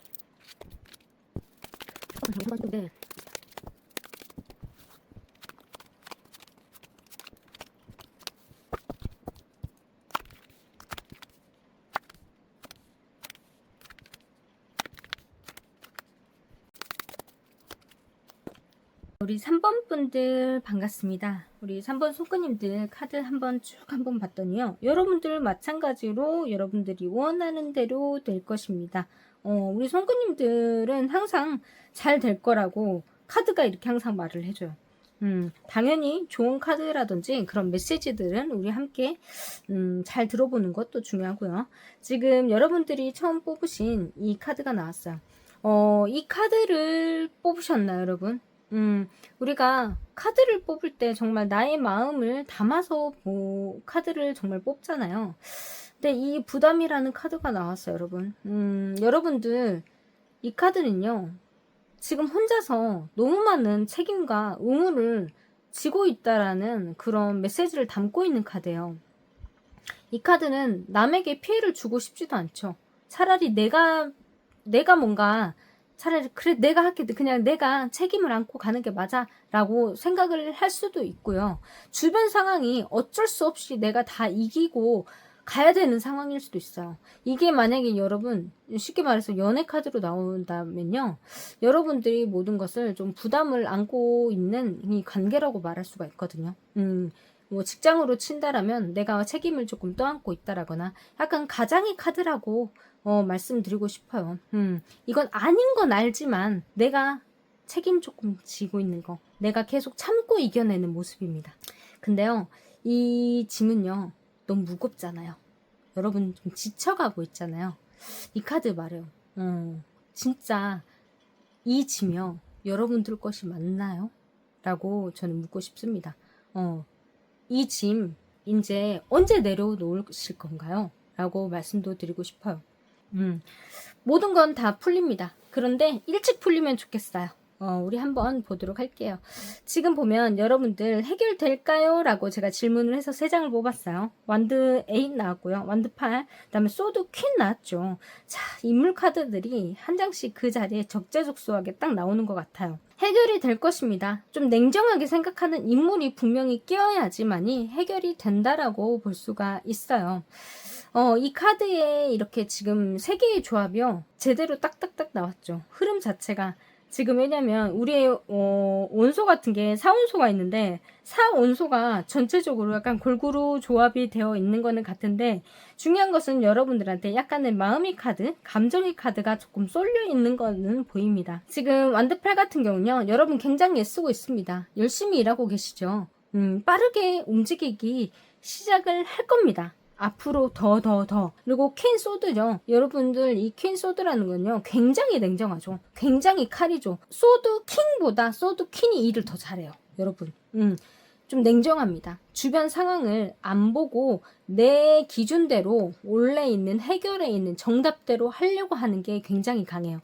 우리 3번 분들 반갑습니다. 우리 3번 손님들 카드 한번 쭉 한번 봤더니요, 여러분들 마찬가지로 여러분들이 원하는 대로 될 것입니다. 우리 손님들은 항상 잘 될 거라고 카드가 이렇게 항상 말을 해줘요. 당연히 좋은 카드라든지 그런 메시지들은 우리 함께 잘 들어보는 것도 중요하고요. 지금 여러분들이 처음 뽑으신 이 카드가 나왔어요. 이 카드를 뽑으셨나요, 여러분? 우리가 카드를 뽑을 때 정말 나의 마음을 담아서 카드를 정말 뽑잖아요. 근데 이 부담이라는 카드가 나왔어요, 여러분. 여러분들 이 카드는요, 지금 혼자서 너무 많은 책임과 의무를 지고 있다라는 그런 메시지를 담고 있는 카드예요. 이 카드는 남에게 피해를 주고 싶지도 않죠. 차라리 내가 뭔가 차라리 그래 내가 할게, 그냥 내가 책임을 안고 가는 게 맞아 라고 생각을 할 수도 있고요. 주변 상황이 어쩔 수 없이 내가 다 이기고 가야 되는 상황일 수도 있어요. 이게 만약에 여러분 쉽게 말해서 연애 카드로 나온다면요, 여러분들이 모든 것을 좀 부담을 안고 있는 이 관계라고 말할 수가 있거든요. 뭐 직장으로 친다라면 내가 책임을 조금 떠안고 있다라거나 약간 가장의 카드라고 말씀드리고 싶어요. 이건 아닌 건 알지만 내가 책임 조금 지고 있는 거, 내가 계속 참고 이겨내는 모습입니다. 근데요, 이 짐은요 너무 무겁잖아요. 여러분 좀 지쳐가고 있잖아요. 이 카드 말이에요. 진짜 이 짐이요 여러분들 것이 맞나요? 라고 저는 묻고 싶습니다. 이 짐 이제 언제 내려놓으실 건가요? 라고 말씀도 드리고 싶어요. 모든 건 다 풀립니다. 그런데 일찍 풀리면 좋겠어요. 우리 한번 보도록 할게요. 지금 보면 여러분들 해결될까요? 라고 제가 질문을 해서 3장을 뽑았어요. 완드 8 나왔고요. 완드 8, 그 다음에 소드 퀸 나왔죠. 자, 인물 카드들이 한 장씩 그 자리에 적재적소하게 딱 나오는 것 같아요. 해결이 될 것입니다. 좀 냉정하게 생각하는 인물이 분명히 끼어야지만이 해결이 된다라고 볼 수가 있어요. 이 카드에 이렇게 지금 3개의 조합이요 제대로 딱딱딱 나왔죠. 흐름 자체가 지금, 왜냐면 우리의 원소 같은 게 4원소가 있는데 4원소가 전체적으로 약간 골고루 조합이 되어 있는 거는 같은데, 중요한 것은 여러분들한테 약간의 마음의 카드, 감정의 카드가 조금 쏠려 있는 거는 보입니다. 지금 완드팔 같은 경우는요 여러분 굉장히 애쓰고 있습니다. 열심히 일하고 계시죠. 빠르게 움직이기 시작을 할 겁니다. 앞으로 더. 그리고 퀸 소드죠. 여러분들 이 퀸 소드라는 건요 굉장히 냉정하죠. 굉장히 칼이죠. 소드 킹보다 소드 퀸이 일을 더 잘해요. 여러분 좀 냉정합니다. 주변 상황을 안 보고 내 기준대로 원래 있는 해결에 있는 정답대로 하려고 하는 게 굉장히 강해요.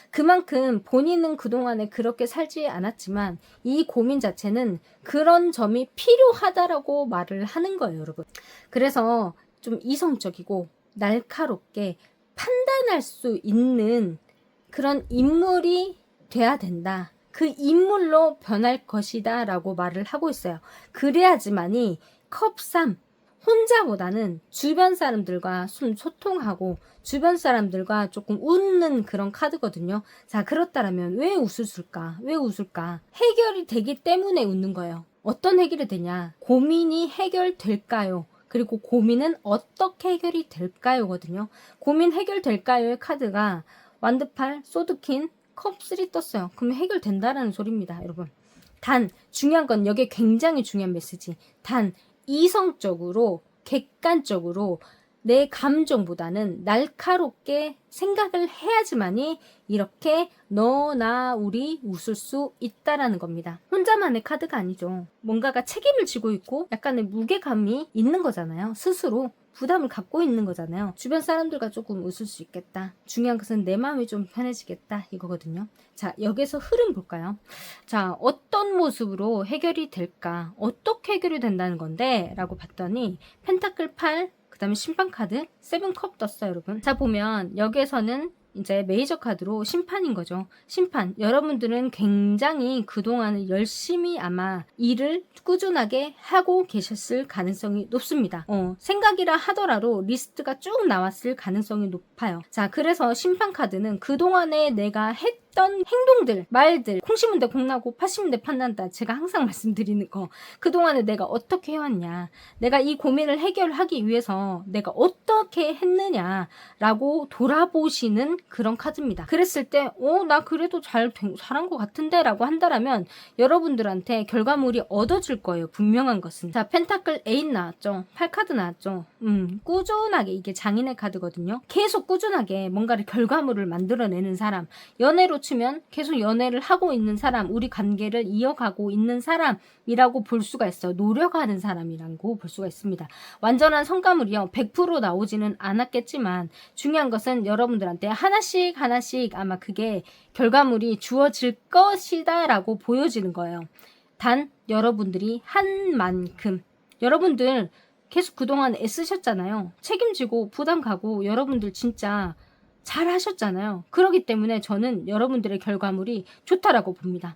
그만큼 본인은 그동안에 그렇게 살지 않았지만 이 고민 자체는 그런 점이 필요하다라고 말을 하는 거예요, 여러분. 그래서 좀 이성적이고 날카롭게 판단할 수 있는 그런 인물이 돼야 된다. 그 인물로 변할 것이다 라고 말을 하고 있어요. 그래야지만이 컵 3, 혼자보다는 주변 사람들과 좀 소통하고 주변 사람들과 조금 웃는 그런 카드거든요. 자, 그렇다면 왜 웃을까? 왜 웃을까? 해결이 되기 때문에 웃는 거예요. 어떤 해결이 되냐? 고민이 해결될까요? 그리고 고민은 어떻게 해결이 될까요? 거든요. 고민 해결될까요의 카드가 완드팔, 소드퀸, 컵3 떴어요. 그러면 해결된다라는 소리입니다, 여러분. 단 중요한 건 여기에 굉장히 중요한 메시지. 단 이성적으로, 객관적으로 내 감정보다는 날카롭게 생각을 해야지만이 이렇게 너나 우리 웃을 수 있다라는 겁니다. 혼자만의 카드가 아니죠. 뭔가가 책임을 지고 있고 약간의 무게감이 있는 거잖아요. 스스로 부담을 갖고 있는 거잖아요. 주변 사람들과 조금 웃을 수 있겠다. 중요한 것은 내 마음이 좀 편해지겠다 이거거든요. 자, 여기서 흐름 볼까요? 자, 어떤 모습으로 해결이 될까? 어떻게 해결이 된다는 건데? 라고 봤더니 펜타클 8, 그 다음에 심판카드 7컵 떴어요, 여러분. 자, 보면 여기에서는 이제 메이저 카드로 심판인 거죠. 심판. 여러분들은 굉장히 그동안 열심히 아마 일을 꾸준하게 하고 계셨을 가능성이 높습니다. 생각이라 하더라도 리스트가 쭉 나왔을 가능성이 높아요. 자, 그래서 심판 카드는 그동안에 내가 했던 행동들, 말들, 콩 심은 데 콩나고 팥 심은 데 팥난다. 제가 항상 말씀드리는 거. 그동안에 내가 어떻게 해왔냐. 내가 이 고민을 해결하기 위해서 내가 어떻게 했느냐라고 돌아보시는 그런 카드입니다. 그랬을 때 나 그래도 잘한 것 같은데 라고 한다라면 여러분들한테 결과물이 얻어질 거예요. 분명한 것은. 자, 펜타클 8 나왔죠. 8카드 나왔죠. 꾸준하게, 이게 장인의 카드거든요. 계속 꾸준하게 뭔가를 결과물을 만들어내는 사람, 연애로 치면 계속 연애를 하고 있는 사람, 우리 관계를 이어가고 있는 사람이라고 볼 수가 있어요. 노력하는 사람이라고 볼 수가 있습니다. 완전한 성과물이요 100% 나오지는 않았겠지만 중요한 것은 여러분들한테 하나씩 아마 그게 결과물이 주어질 것이다 라고 보여지는 거예요. 단 여러분들이 한 만큼, 여러분들 계속 그동안 애쓰셨잖아요. 책임지고 부담 가고 여러분들 진짜 잘 하셨잖아요. 그렇기 때문에 저는 여러분들의 결과물이 좋다라고 봅니다.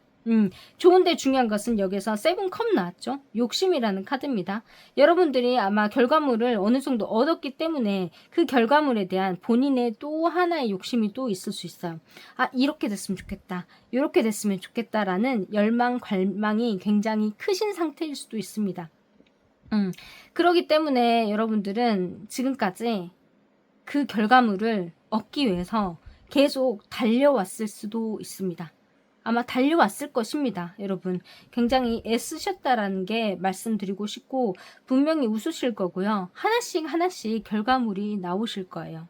좋은데 중요한 것은 여기서 세븐컵 나왔죠. 욕심이라는 카드입니다. 여러분들이 아마 결과물을 어느 정도 얻었기 때문에 그 결과물에 대한 본인의 또 하나의 욕심이 또 있을 수 있어요. 아, 이렇게 됐으면 좋겠다. 이렇게 됐으면 좋겠다라는 열망, 갈망이 굉장히 크신 상태일 수도 있습니다. 그렇기 때문에 여러분들은 지금까지 그 결과물을 얻기 위해서 계속 달려왔을 수도 있습니다. 아마 달려왔을 것입니다. 여러분 굉장히 애쓰셨다라는 게 말씀드리고 싶고 분명히 웃으실 거고요. 하나씩 결과물이 나오실 거예요.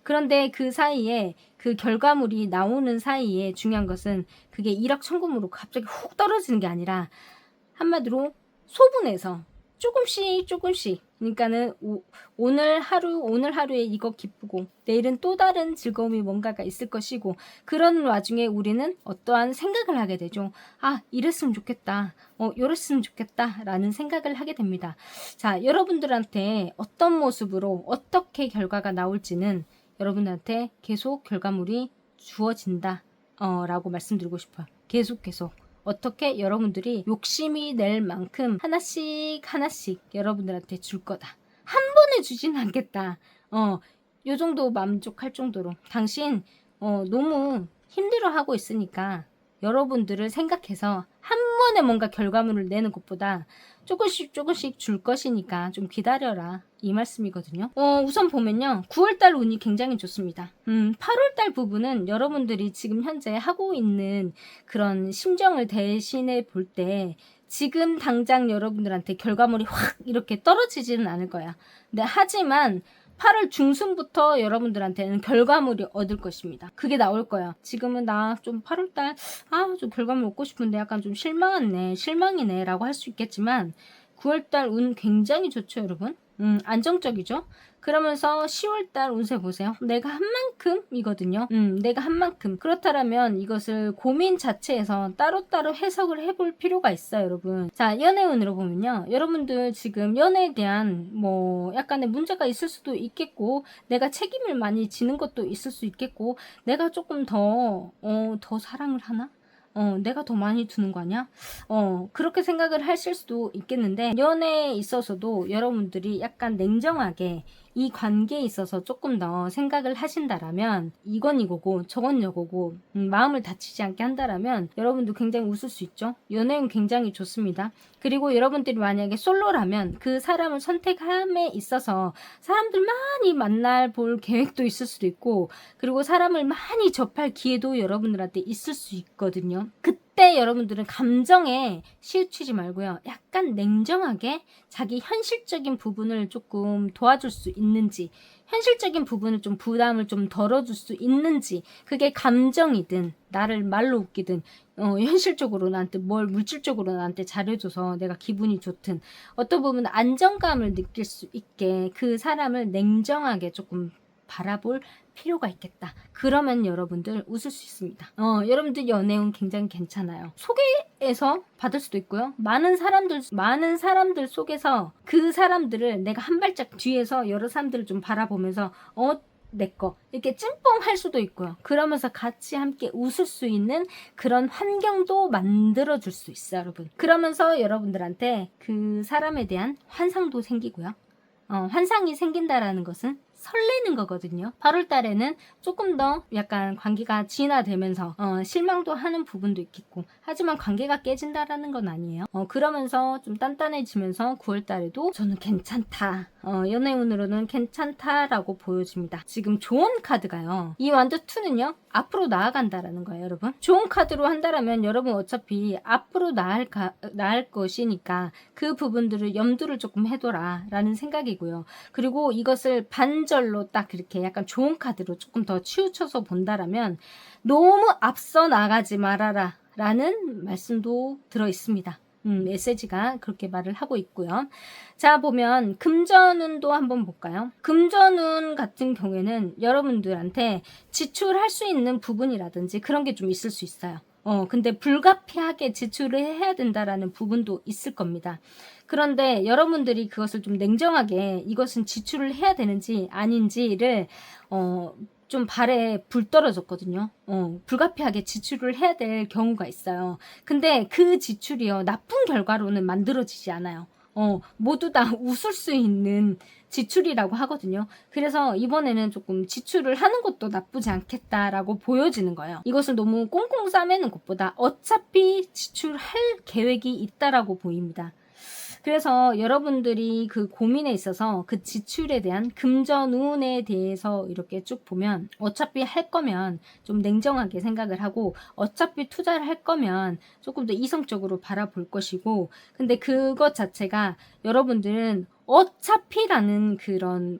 그런데 그 사이에 그 결과물이 나오는 사이에 중요한 것은 그게 일확천금으로 갑자기 훅 떨어지는 게 아니라 한마디로 소분해서 조금씩 그러니까는 오늘 하루에 이거 기쁘고 내일은 또 다른 즐거움이 뭔가가 있을 것이고 그런 와중에 우리는 어떠한 생각을 하게 되죠. 아, 이랬으면 좋겠다. 요랬으면 좋겠다 라는 생각을 하게 됩니다. 자, 여러분들한테 어떤 모습으로 어떻게 결과가 나올지는 여러분한테 계속 결과물이 주어진다 라고 말씀드리고 싶어요. 계속 어떻게 여러분들이 욕심이 낼 만큼 하나씩 여러분들한테 줄 거다. 한 번에 주진 않겠다. 요 정도 만족할 정도로. 당신 너무 힘들어하고 있으니까 여러분들을 생각해서 한 번에 뭔가 결과물을 내는 것보다 조금씩 줄 것이니까 좀 기다려라. 이 말씀이거든요. 우선 보면요. 9월달 운이 굉장히 좋습니다. 8월달 부분은 여러분들이 지금 현재 하고 있는 그런 심정을 대신해 볼 때 지금 당장 여러분들한테 결과물이 확 이렇게 떨어지지는 않을 거야. 근데 하지만 8월 중순부터 여러분들한테는 결과물이 얻을 것입니다. 그게 나올 거야. 지금은 나 좀 8월달 좀 결과물 얻고 싶은데 약간 좀 실망이네 라고 할 수 있겠지만 9월달 운 굉장히 좋죠 여러분. 안정적이죠. 그러면서 10월달 운세 보세요. 내가 한 만큼이거든요. 내가 한 만큼. 그렇다면 이것을 고민 자체에서 따로따로 해석을 해볼 필요가 있어요, 여러분. 자, 연애운으로 보면요. 여러분들 지금 연애에 대한 뭐 약간의 문제가 있을 수도 있겠고, 내가 책임을 많이 지는 것도 있을 수 있겠고, 내가 조금 더 사랑을 하나? 내가 더 많이 두는 거 아니야? 그렇게 생각을 하실 수도 있겠는데, 연애에 있어서도 여러분들이 약간 냉정하게 이 관계에 있어서 조금 더 생각을 하신다라면, 이건 이거고, 저건 이거고, 마음을 다치지 않게 한다라면, 여러분도 굉장히 웃을 수 있죠? 연애는 굉장히 좋습니다. 그리고 여러분들이 만약에 솔로라면, 그 사람을 선택함에 있어서, 사람들 많이 만날 볼 계획도 있을 수도 있고, 그리고 사람을 많이 접할 기회도 여러분들한테 있을 수 있거든요. 그때 여러분들은 감정에 치우치지 말고요. 약간 냉정하게 자기 현실적인 부분을 조금 도와줄 수 있는지, 현실적인 부분을 좀 부담을 좀 덜어줄 수 있는지, 그게 감정이든 나를 말로 웃기든 현실적으로 나한테 뭘 물질적으로 나한테 잘해줘서 내가 기분이 좋든 어떤 부분은 안정감을 느낄 수 있게 그 사람을 냉정하게 조금 바라볼 필요가 있겠다. 그러면 여러분들 웃을 수 있습니다. 여러분들 연애운 굉장히 괜찮아요. 소개에서 받을 수도 있고요. 많은 사람들 속에서 그 사람들을 내가 한 발짝 뒤에서 여러 사람들을 좀 바라보면서 내꺼 이렇게 찜뽕할 수도 있고요. 그러면서 같이 함께 웃을 수 있는 그런 환경도 만들어줄 수 있어요, 여러분. 그러면서 여러분들한테 그 사람에 대한 환상도 생기고요. 환상이 생긴다라는 것은 설레는 거거든요. 8월 달에는 조금 더 약간 관계가 진화되면서 실망도 하는 부분도 있겠고, 하지만 관계가 깨진다라는 건 아니에요. 그러면서 좀 단단해지면서 9월 달에도 저는 괜찮다. 연애운으로는 괜찮다라고 보여집니다. 지금 좋은 카드가요. 이 완드 2는요. 앞으로 나아간다라는 거예요, 여러분. 좋은 카드로 한다라면 여러분 어차피 앞으로 나을 것이니까 그 부분들을 염두를 조금 해둬라 라는 생각이고요. 그리고 이것을 반절로 딱 이렇게 약간 좋은 카드로 조금 더 치우쳐서 본다라면 너무 앞서 나가지 말아라 라는 말씀도 들어 있습니다. 메시지가 그렇게 말을 하고 있고요. 자, 보면 금전운도 한번 볼까요? 금전운 같은 경우에는 여러분들한테 지출할 수 있는 부분이라든지 그런 게 좀 있을 수 있어요. 근데 불가피하게 지출을 해야 된다라는 부분도 있을 겁니다. 그런데 여러분들이 그것을 좀 냉정하게 이것은 지출을 해야 되는지 아닌지를 좀 발에 불 떨어졌거든요. 불가피하게 지출을 해야 될 경우가 있어요. 근데 그 지출이요, 나쁜 결과로는 만들어지지 않아요. 모두 다 웃을 수 있는 지출이라고 하거든요. 그래서 이번에는 조금 지출을 하는 것도 나쁘지 않겠다라고 보여지는 거예요. 이것을 너무 꽁꽁 싸매는 것보다 어차피 지출할 계획이 있다라고 보입니다. 그래서 여러분들이 그 고민에 있어서 그 지출에 대한 금전운에 대해서 이렇게 쭉 보면 어차피 할 거면 좀 냉정하게 생각을 하고, 어차피 투자를 할 거면 조금 더 이성적으로 바라볼 것이고, 근데 그것 자체가 여러분들은 어차피라는 그런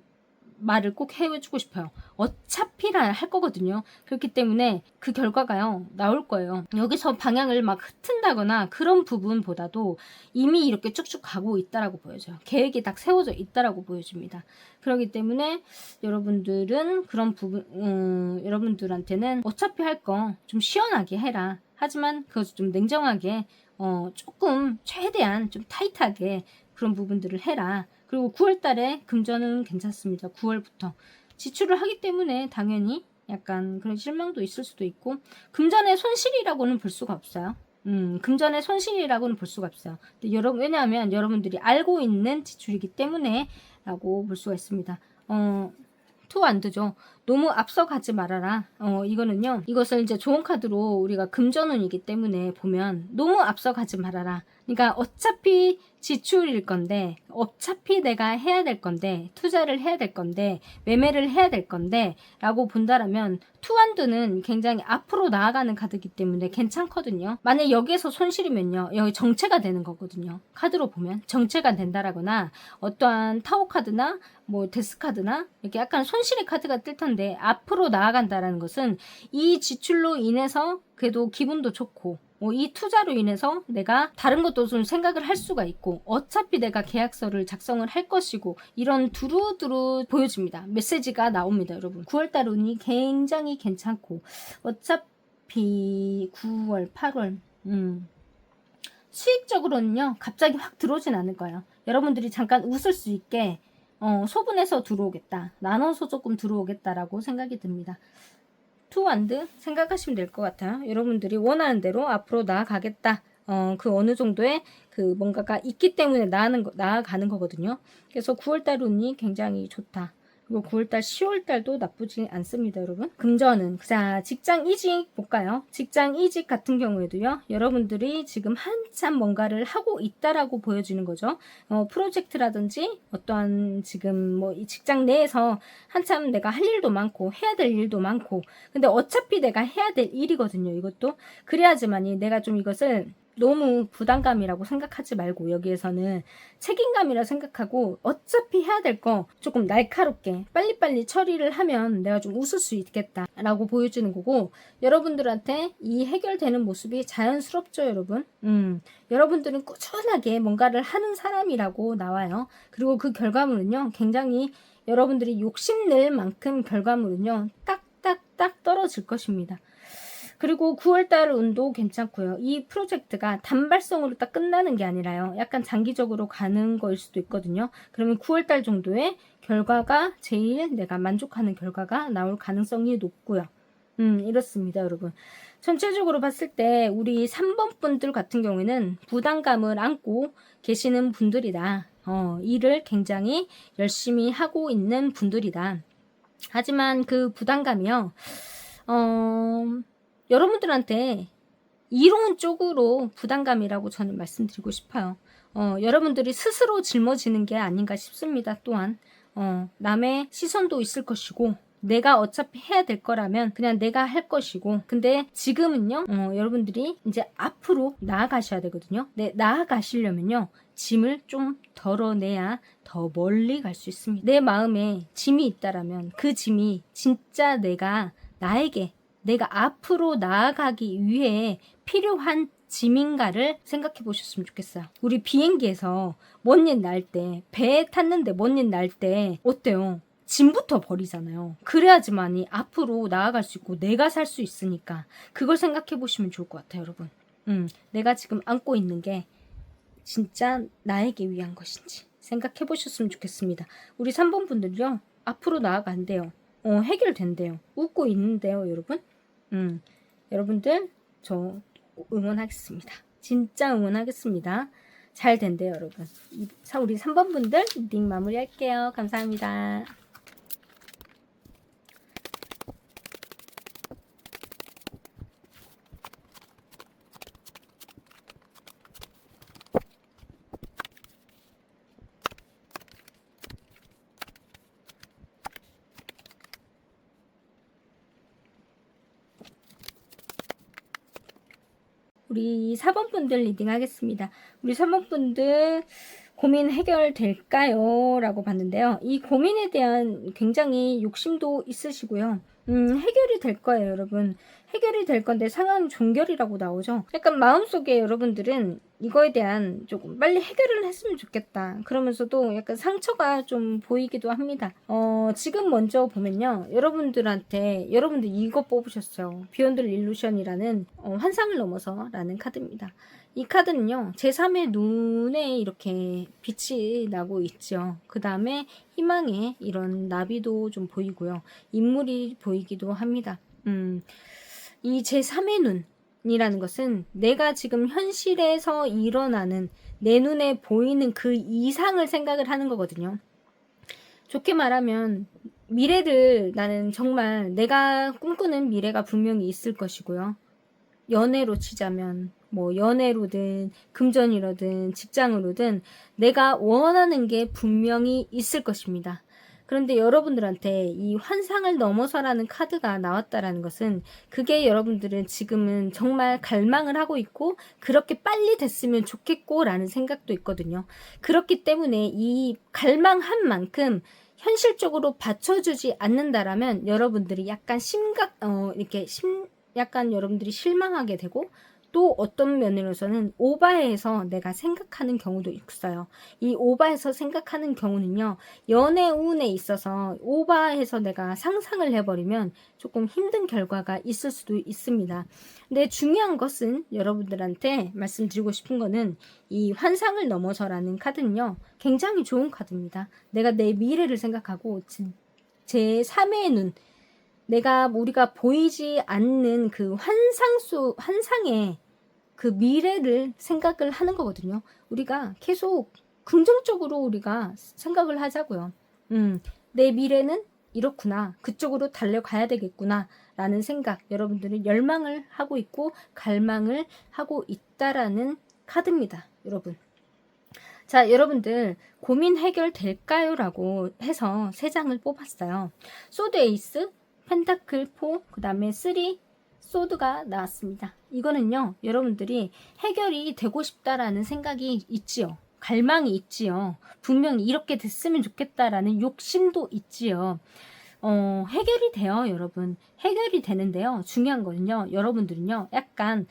말을 꼭 해주고 싶어요. 어차피라 할 거거든요. 그렇기 때문에 그 결과가요, 나올 거예요. 여기서 방향을 막 흩은다거나 그런 부분보다도 이미 이렇게 쭉쭉 가고 있다라고 보여져요. 계획이 딱 세워져 있다라고 보여집니다. 그렇기 때문에 여러분들은 그런 부분, 여러분들한테는 어차피 할 거 좀 시원하게 해라. 하지만 그것을 좀 냉정하게, 조금 최대한 좀 타이트하게 그런 부분들을 해라. 그리고 9월 달에 금전은 괜찮습니다. 9월부터 지출을 하기 때문에 당연히 약간 그런 실망도 있을 수도 있고, 금전의 손실이라고는 볼 수가 없어요. 금전의 손실이라고는 볼 수가 없어요. 근데 왜냐하면 여러분들이 알고 있는 지출이기 때문에 라고 볼 수가 있습니다. 투안드죠. 너무 앞서가지 말아라. 이거는요, 이것을 이제 좋은 카드로 우리가 금전운이기 때문에 보면 너무 앞서가지 말아라. 그러니까 어차피 지출일 건데, 어차피 내가 해야 될 건데, 투자를 해야 될 건데, 매매를 해야 될 건데 라고 본다라면 투안드는 굉장히 앞으로 나아가는 카드이기 때문에 괜찮거든요. 만약 여기에서 손실이면요, 여기 정체가 되는 거거든요. 카드로 보면 정체가 된다라거나, 어떠한 타워 카드나 뭐 데스 카드나 이렇게 약간 손실의 카드가 뜰 텐데, 앞으로 나아간다라는 것은 이 지출로 인해서 그래도 기분도 좋고, 이 투자로 인해서 내가 다른 것도 좀 생각을 할 수가 있고, 어차피 내가 계약서를 작성을 할 것이고, 이런 두루두루 보여집니다. 메시지가 나옵니다, 여러분. 9월달 운이 굉장히 괜찮고, 어차피 9월, 8월 수익적으로는요, 갑자기 확 들어오진 않을 거예요. 여러분들이 잠깐 웃을 수 있게 소분해서 들어오겠다, 나눠서 조금 들어오겠다라고 생각이 듭니다. 투완드 생각하시면 될 것 같아요. 여러분들이 원하는 대로 앞으로 나아가겠다. 그 어느 정도의 그 뭔가가 있기 때문에 나아가는 거거든요. 그래서 9월달 운이 굉장히 좋다. 그리고 9월달, 10월달도 나쁘지 않습니다, 여러분. 금전은, 자, 직장 이직 볼까요? 직장 이직 같은 경우에도요, 여러분들이 지금 한참 뭔가를 하고 있다라고 보여지는 거죠. 프로젝트라든지 어떠한 지금 뭐 이 직장 내에서 한참 내가 할 일도 많고 해야 될 일도 많고, 근데 어차피 내가 해야 될 일이거든요, 이것도. 그래야지만이 내가 좀 이것을 너무 부담감이라고 생각하지 말고, 여기에서는 책임감이라 생각하고, 어차피 해야 될 거 조금 날카롭게 빨리빨리 처리를 하면 내가 좀 웃을 수 있겠다 라고 보여주는 거고, 여러분들한테 이 해결되는 모습이 자연스럽죠, 여러분. 여러분들은 꾸준하게 뭔가를 하는 사람이라고 나와요. 그리고 그 결과물은요, 굉장히 여러분들이 욕심낼 만큼 결과물은요, 딱딱딱 떨어질 것입니다. 그리고 9월달 운도 괜찮고요. 이 프로젝트가 단발성으로 딱 끝나는 게 아니라요, 약간 장기적으로 가는 거일 수도 있거든요. 그러면 9월달 정도의 결과가 제일 내가 만족하는 결과가 나올 가능성이 높고요. 이렇습니다, 여러분. 전체적으로 봤을 때 우리 3번 분들 같은 경우에는 부담감을 안고 계시는 분들이다. 일을 굉장히 열심히 하고 있는 분들이다. 하지만 그 부담감이요, 여러분들한테 이로운 쪽으로 부담감이라고 저는 말씀드리고 싶어요. 여러분들이 스스로 짊어지는 게 아닌가 싶습니다. 또한 남의 시선도 있을 것이고, 내가 어차피 해야 될 거라면 그냥 내가 할 것이고, 근데 지금은요, 여러분들이 이제 앞으로 나아가셔야 되거든요. 네, 나아가시려면요, 짐을 좀 덜어내야 더 멀리 갈 수 있습니다. 내 마음에 짐이 있다라면 그 짐이 진짜 내가 앞으로 나아가기 위해 필요한 짐인가를 생각해 보셨으면 좋겠어요. 우리 비행기에서 먼 일 날 때, 배에 탔는데 먼 일 날 때 어때요? 짐부터 버리잖아요. 그래야지만이 앞으로 나아갈 수 있고 내가 살 수 있으니까, 그걸 생각해 보시면 좋을 것 같아요, 여러분. 내가 지금 안고 있는 게 진짜 나에게 위한 것인지 생각해 보셨으면 좋겠습니다. 우리 3번 분들요, 앞으로 나아간대요. 해결된대요. 웃고 있는데요, 여러분. 여러분들 저 응원하겠습니다. 진짜 응원하겠습니다. 잘 된대요, 여러분. 우리 3번 분들 리딩 마무리할게요. 감사합니다. 우리 4번 분들 리딩 하겠습니다. 우리 3번 분들 고민 해결될까요? 라고 봤는데요. 이 고민에 대한 굉장히 욕심도 있으시고요. 해결이 될 거예요, 여러분. 해결이 될 건데 상황 종결이라고 나오죠. 약간 마음속에 여러분들은 이거에 대한 조금 빨리 해결을 했으면 좋겠다. 그러면서도 약간 상처가 좀 보이기도 합니다. 지금 먼저 보면요. 여러분들 이거 뽑으셨어요. 비욘드 일루션이라는 환상을 넘어서 라는 카드입니다. 이 카드는요, 제3의 눈에 이렇게 빛이 나고 있죠. 그 다음에 희망의 이런 나비도 좀 보이고요. 인물이 보이기도 합니다. 이 제3의 눈이라는 것은 내가 지금 현실에서 일어나는 내 눈에 보이는 그 이상을 생각을 하는 거거든요. 좋게 말하면 미래를 나는 정말 내가 꿈꾸는 미래가 분명히 있을 것이고요. 연애로 치자면 뭐 연애로든 금전이로든 직장으로든 내가 원하는 게 분명히 있을 것입니다. 그런데 여러분들한테 이 환상을 넘어서라는 카드가 나왔다라는 것은 그게 여러분들은 지금은 정말 갈망을 하고 있고 그렇게 빨리 됐으면 좋겠고 라는 생각도 있거든요. 그렇기 때문에 이 갈망한 만큼 현실적으로 받쳐주지 않는다라면 여러분들이 약간 약간 여러분들이 실망하게 되고 또 어떤 면으로서는 오바해서 내가 생각하는 경우도 있어요. 이 오바해서 생각하는 경우는요. 연애 운에 있어서 오바해서 내가 상상을 해버리면 조금 힘든 결과가 있을 수도 있습니다. 근데 중요한 것은 여러분들한테 말씀드리고 싶은 거는 이 환상을 넘어서라는 카드는요. 굉장히 좋은 카드입니다. 내가 내 미래를 생각하고 제3의 눈 우리가 보이지 않는 그 환상의 그 미래를 생각을 하는 거거든요. 우리가 계속 긍정적으로 우리가 생각을 하자고요. 내 미래는 이렇구나. 그쪽으로 달려가야 되겠구나. 라는 생각. 여러분들은 열망을 하고 있고 갈망을 하고 있다라는 카드입니다. 여러분. 자, 여러분들 고민 해결될까요? 라고 해서 3장을 뽑았어요. 소드 에이스, 펜타클 4, 그 다음에 3, 소드가 나왔습니다. 이거는요, 여러분들이 해결이 되고 싶다라는 생각이 있지요. 갈망이 있지요. 분명히 이렇게 됐으면 좋겠다라는 욕심도 있지요. 해결이 돼요, 여러분. 해결이 되는데요. 중요한 거는요, 여러분들은요, 약간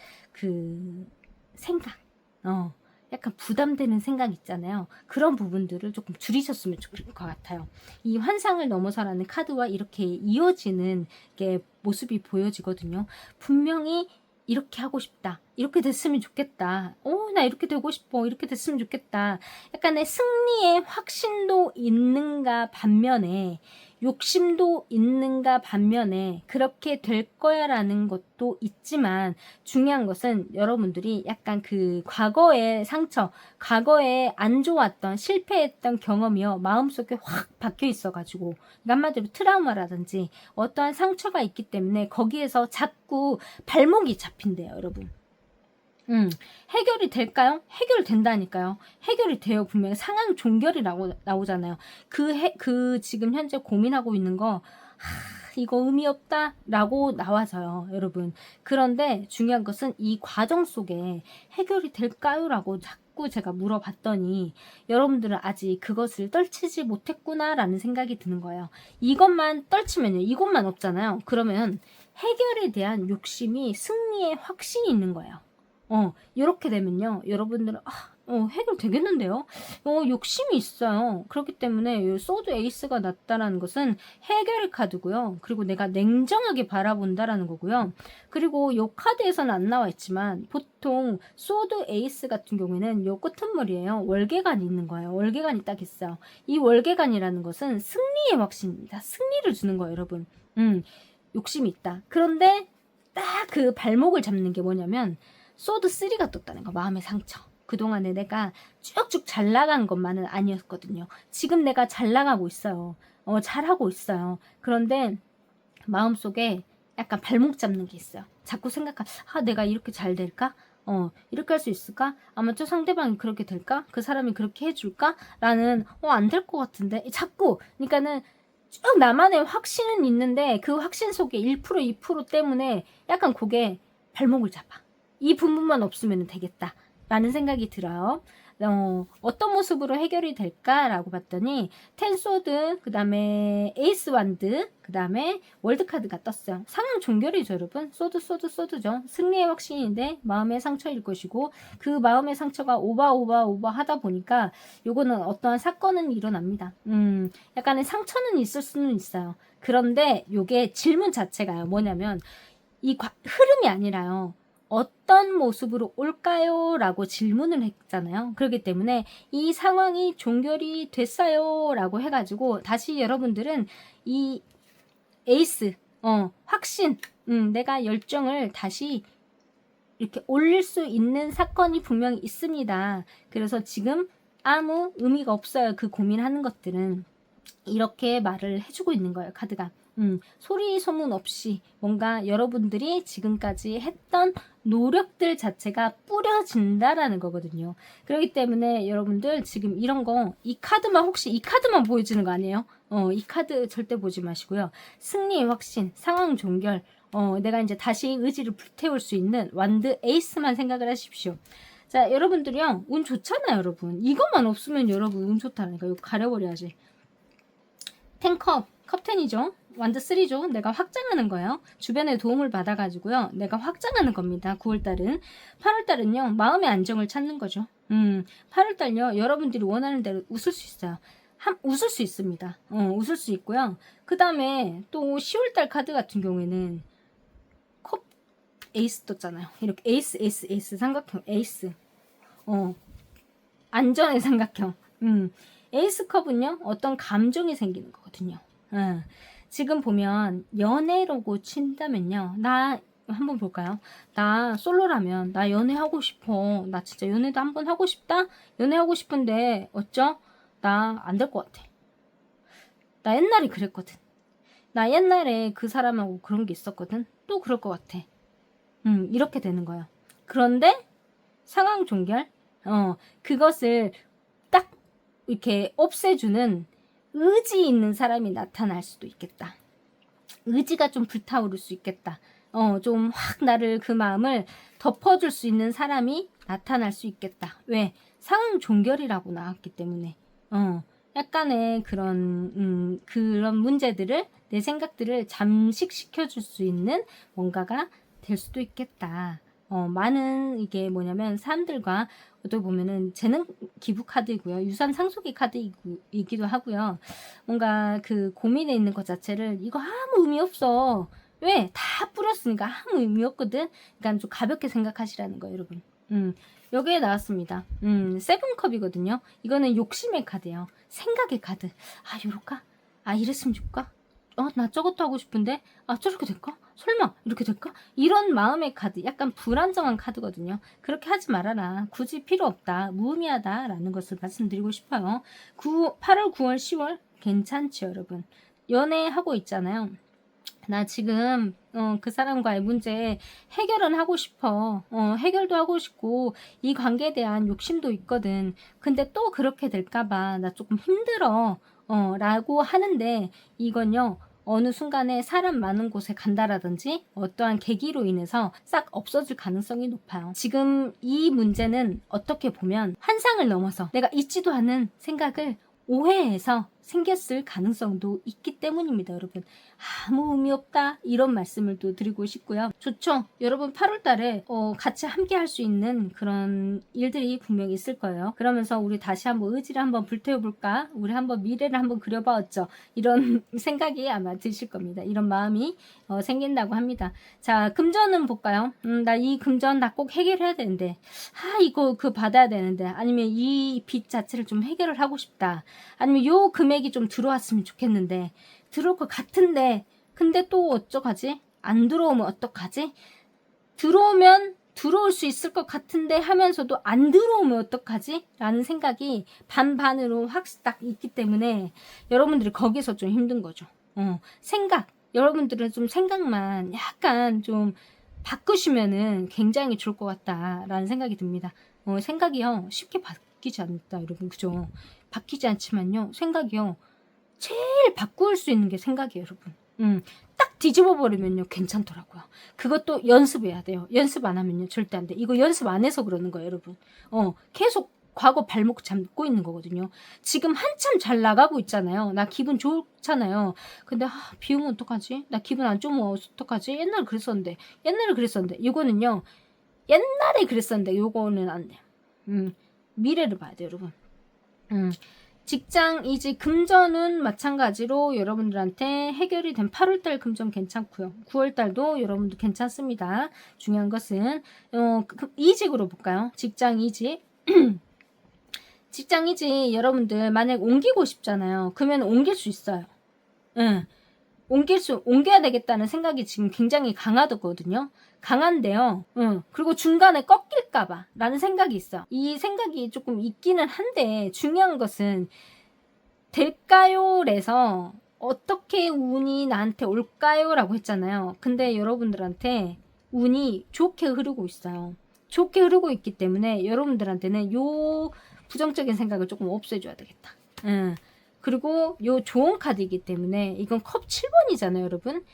약간 부담되는 생각 있잖아요. 그런 부분들을 조금 줄이셨으면 좋을 것 같아요. 이 환상을 넘어서라는 카드와 이렇게 이어지는 게 모습이 보여지거든요. 분명히 이렇게 하고 싶다. 이렇게 됐으면 좋겠다. 나 이렇게 되고 싶어. 이렇게 됐으면 좋겠다. 약간의 승리의 확신도 있는가 반면에 욕심도 있는가 반면에 그렇게 될 거야 라는 것도 있지만 중요한 것은 여러분들이 약간 그 과거의 상처, 과거에 안 좋았던 실패했던 경험이요 마음속에 확 박혀 있어가지고 한마디로 트라우마라든지 어떠한 상처가 있기 때문에 거기에서 자꾸 발목이 잡힌대요, 여러분. 해결이 될까요? 해결된다니까요. 해결이 돼요. 분명히 상황 종결이라고 나오잖아요. 지금 현재 고민하고 있는 거, 이거 의미 없다 라고 나와서요, 여러분. 그런데 중요한 것은 이 과정 속에 해결이 될까요? 라고 자꾸 제가 물어봤더니 여러분들은 아직 그것을 떨치지 못했구나 라는 생각이 드는 거예요. 이것만 떨치면요, 이것만 없잖아요. 그러면 해결에 대한 욕심이 승리의 확신이 있는 거예요. 이렇게 되면요, 여러분들은 해결되겠는데요? 욕심이 있어요. 그렇기 때문에 요 소드 에이스가 났다라는 것은 해결의 카드고요. 그리고 내가 냉정하게 바라본다라는 거고요. 그리고 요 카드에서는 안 나와 있지만 보통 소드 에이스 같은 경우에는 요 끄트머리에요. 월계관이 있는 거예요. 월계관이 딱 있어요. 이 월계관이라는 것은 승리의 확신입니다. 승리를 주는 거예요, 여러분. 욕심이 있다. 그런데 딱 그 발목을 잡는 게 뭐냐면 소드 3가 떴다는 거. 마음의 상처. 그동안에 내가 쭉쭉 잘 나간 것만은 아니었거든요. 지금 내가 잘 나가고 있어요. 잘하고 있어요. 그런데 마음속에 약간 발목 잡는 게 있어요. 자꾸 내가 이렇게 잘 될까? 이렇게 할 수 있을까? 아마 저 상대방이 그렇게 될까? 그 사람이 그렇게 해줄까? 라는, 안 될 것 같은데? 자꾸, 그러니까는 쭉 나만의 확신은 있는데 그 확신 속에 1%, 2% 때문에 약간 그게 발목을 잡아. 이 부분만 없으면 되겠다. 라는 생각이 들어요. 어떤 모습으로 해결이 될까라고 봤더니 텐소드, 그 다음에 에이스 완드, 그 다음에 월드카드가 떴어요. 상황 종결이죠, 여러분. 소드죠. 승리의 확신인데 마음의 상처일 것이고 그 마음의 상처가 오버 하다 보니까 요거는 어떠한 사건은 일어납니다. 약간의 상처는 있을 수는 있어요. 그런데 요게 질문 자체가요. 뭐냐면 이 흐름이 아니라요. 어떤 모습으로 올까요? 라고 질문을 했잖아요. 그렇기 때문에 이 상황이 종결이 됐어요. 라고 해가지고 다시 여러분들은 이 에이스, 확신, 내가 열정을 다시 이렇게 올릴 수 있는 사건이 분명히 있습니다. 그래서 지금 아무 의미가 없어요. 그 고민하는 것들은. 이렇게 말을 해주고 있는 거예요, 카드가. 소리 소문 없이 뭔가 여러분들이 지금까지 했던 노력들 자체가 뿌려진다라는 거거든요. 그렇기 때문에 여러분들 지금 이 카드만 보여지는 거 아니에요? 이 카드 절대 보지 마시고요. 승리의 확신, 상황 종결, 내가 이제 다시 의지를 불태울 수 있는 완드 에이스만 생각을 하십시오. 자, 여러분들이요, 운 좋잖아요, 여러분. 이것만 없으면 여러분 운 좋다니까. 이거 가려버려야지. 10컵, 컵10이죠. 완드 3죠. 내가 확장하는 거예요. 주변의 도움을 받아가지고요. 내가 확장하는 겁니다. 9월달은. 8월달은요. 마음의 안정을 찾는 거죠. 8월달요. 여러분들이 원하는 대로 웃을 수 있어요. 웃을 수 있습니다. 웃을 수 있고요. 그 다음에 또 10월달 카드 같은 경우에는 컵 에이스 떴잖아요. 이렇게 에이스 삼각형 에이스. 안전의 삼각형. 에이스컵은요, 어떤 감정이 생기는 거거든요. 지금 보면, 연애라고 친다면요, 나, 한번 볼까요? 나 솔로라면, 나 연애하고 싶어. 나 진짜 연애도 한번 하고 싶다? 연애하고 싶은데, 어쩌? 나 안 될 것 같아. 나 옛날에 그랬거든. 나 옛날에 그 사람하고 그런 게 있었거든. 또 그럴 것 같아. 이렇게 되는 거예요. 그런데, 상황 종결? 그것을 딱 이렇게 없애주는 의지 있는 사람이 나타날 수도 있겠다. 의지가 좀 불타오를 수 있겠다. 좀 확 나를 그 마음을 덮어줄 수 있는 사람이 나타날 수 있겠다. 왜? 상황 종결이라고 나왔기 때문에. 약간의 그런 문제들을, 내 생각들을 잠식시켜줄 수 있는 뭔가가 될 수도 있겠다. 많은 이게 뭐냐면 사람들과 어떻게 보면은 재능 기부 카드이고요. 유산 상속의 카드이기도 하고요. 뭔가 그 고민에 있는 것 자체를 이거 아무 의미 없어. 왜? 다 뿌렸으니까 아무 의미 없거든. 그러니까 좀 가볍게 생각하시라는 거예요, 여러분. 여기에 나왔습니다. 세븐컵이거든요. 이거는 욕심의 카드예요. 생각의 카드. 요럴까? 이랬으면 좋을까? 나 저것도 하고 싶은데, 저렇게 될까? 설마, 이렇게 될까? 이런 마음의 카드, 약간 불안정한 카드거든요. 그렇게 하지 말아라. 굳이 필요 없다. 무의미하다. 라는 것을 말씀드리고 싶어요. 8월, 9월, 10월, 괜찮죠, 여러분. 연애하고 있잖아요. 나 지금 그 사람과의 문제 해결은 하고 싶어. 해결도 하고 싶고 이 관계에 대한 욕심도 있거든. 근데 또 그렇게 될까봐 나 조금 힘들어. 라고 하는데 이건요. 어느 순간에 사람 많은 곳에 간다라든지 어떠한 계기로 인해서 싹 없어질 가능성이 높아요. 지금 이 문제는 어떻게 보면 환상을 넘어서 내가 있지도 않은 생각을 오해해서 생겼을 가능성도 있기 때문입니다. 여러분 아무 의미 없다 이런 말씀을 또 드리고 싶고요. 좋죠. 여러분 8월달에 같이 함께 할 수 있는 그런 일들이 분명히 있을 거예요. 그러면서 우리 다시 한번 의지를 한번 불태워볼까, 우리 한번 미래를 한번 그려봐왔죠. 이런 생각이 아마 드실 겁니다. 이런 마음이 생긴다고 합니다. 자, 금전은 볼까요? 나 이 금전 나 꼭 해결해야 되는데, 이거 받아야 되는데, 아니면 이 빚 자체를 좀 해결을 하고 싶다, 아니면 요 금액이 좀 들어왔으면 좋겠는데 들어올 것 같은데 근데 또 어쩌가지? 안 들어오면 어떡하지? 들어오면 들어올 수 있을 것 같은데 하면서도 안 들어오면 어떡하지? 라는 생각이 반반으로 확 딱 있기 때문에 여러분들이 거기서 좀 힘든 거죠. 여러분들은 좀 생각만 약간 좀 바꾸시면은 굉장히 좋을 것 같다라는 생각이 듭니다. 생각이요 쉽게 바뀌지 않다 여러분, 그죠? 바뀌지 않지만요 생각이요 제일 바꿀 수 있는 게 생각이에요 여러분. 딱 뒤집어 버리면요 괜찮더라고요. 그것도 연습해야 돼요. 연습 안 하면요 절대 안 돼. 이거 연습 안 해서 그러는 거예요 여러분. 계속 과거 발목 잡고 있는 거거든요. 지금 한참 잘 나가고 있잖아요. 나 기분 좋잖아요. 근데 비 오면 어떡하지? 나 기분 안 좋으면 어떡하지? 옛날에 그랬었는데 이거는요 옛날에 그랬었는데 요거는 안 돼요. 미래를 봐야 돼요 여러분. 직장 이직 금전은 마찬가지로 여러분들한테 해결이 된 8월달 금전 괜찮고요. 9월달도 여러분들 괜찮습니다. 중요한 것은 이직으로 볼까요? 직장 이직. 직장 이직 여러분들 만약 옮기고 싶잖아요. 그러면 옮길 수 있어요. 옮겨야 되겠다는 생각이 지금 굉장히 강하거든요. 강한데요. 그리고 중간에 꺾일까봐 라는 생각이 있어요. 이 생각이 조금 있기는 한데 중요한 것은 될까요? 래서 어떻게 운이 나한테 올까요? 라고 했잖아요. 근데 여러분들한테 운이 좋게 흐르고 있어요. 좋게 흐르고 있기 때문에 여러분들한테는 요 부정적인 생각을 조금 없애줘야 되겠다. 그리고 요 좋은 카드이기 때문에 이건 컵 7번이잖아요 여러분.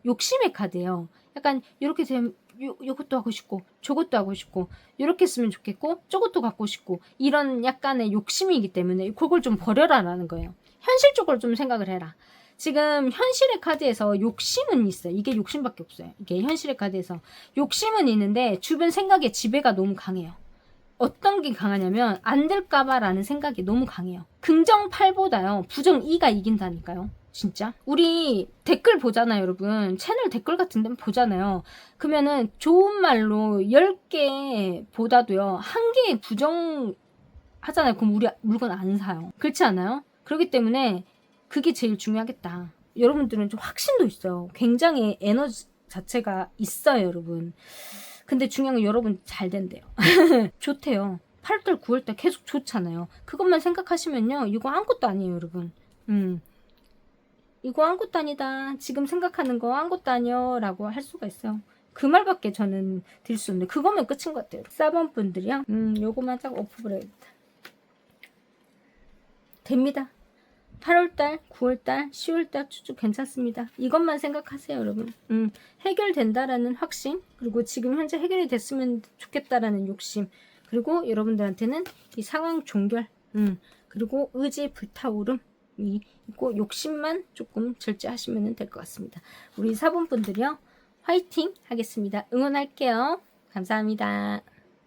욕심의 카드예요. 약간 이렇게 되면 요것도 하고 싶고 저것도 하고 싶고 이렇게 쓰면 좋겠고 저것도 갖고 싶고 이런 약간의 욕심이기 때문에 그걸 좀 버려라라는 거예요. 현실적으로 좀 생각을 해라. 지금 현실의 카드에서 욕심은 있어요. 이게 욕심밖에 없어요. 이게 현실의 카드에서 욕심은 있는데 주변 생각의 지배가 너무 강해요. 어떤 게 강하냐면 안 될까봐라는 생각이 너무 강해요. 긍정 8보다요 부정 2가 이긴다니까요. 진짜 우리 댓글 보잖아요 여러분. 채널 댓글 같은 데 보잖아요. 그러면은 좋은 말로 10개 보다도요 1개의 부정 하잖아요. 그럼 우리 물건 안 사요. 그렇지 않아요? 그렇기 때문에 그게 제일 중요하겠다. 여러분들은 좀 확신도 있어요. 굉장히 에너지 자체가 있어요 여러분. 근데 중요한 건 여러분 잘 된대요. 좋대요. 8월달 9월달 계속 좋잖아요. 그것만 생각하시면요 이거 아무것도 아니에요 여러분. 이거 아무것도 아니다. 지금 생각하는 거 아무것도 아니요 라고 할 수가 있어요. 그 말밖에 저는 드릴 수 없는데 그거면 끝인 것 같아요. 4번 분들이요. 요거만 딱 엎어버려야겠다. 됩니다. 8월달, 9월달, 10월달 쭉쭉 괜찮습니다. 이것만 생각하세요 여러분. 해결된다라는 확신, 그리고 지금 현재 해결이 됐으면 좋겠다라는 욕심, 그리고 여러분들한테는 이 상황 종결, 그리고 의지 불타오름이 있고 욕심만 조금 절제하시면 될 것 같습니다. 우리 4번 분들이요 화이팅 하겠습니다. 응원할게요. 감사합니다.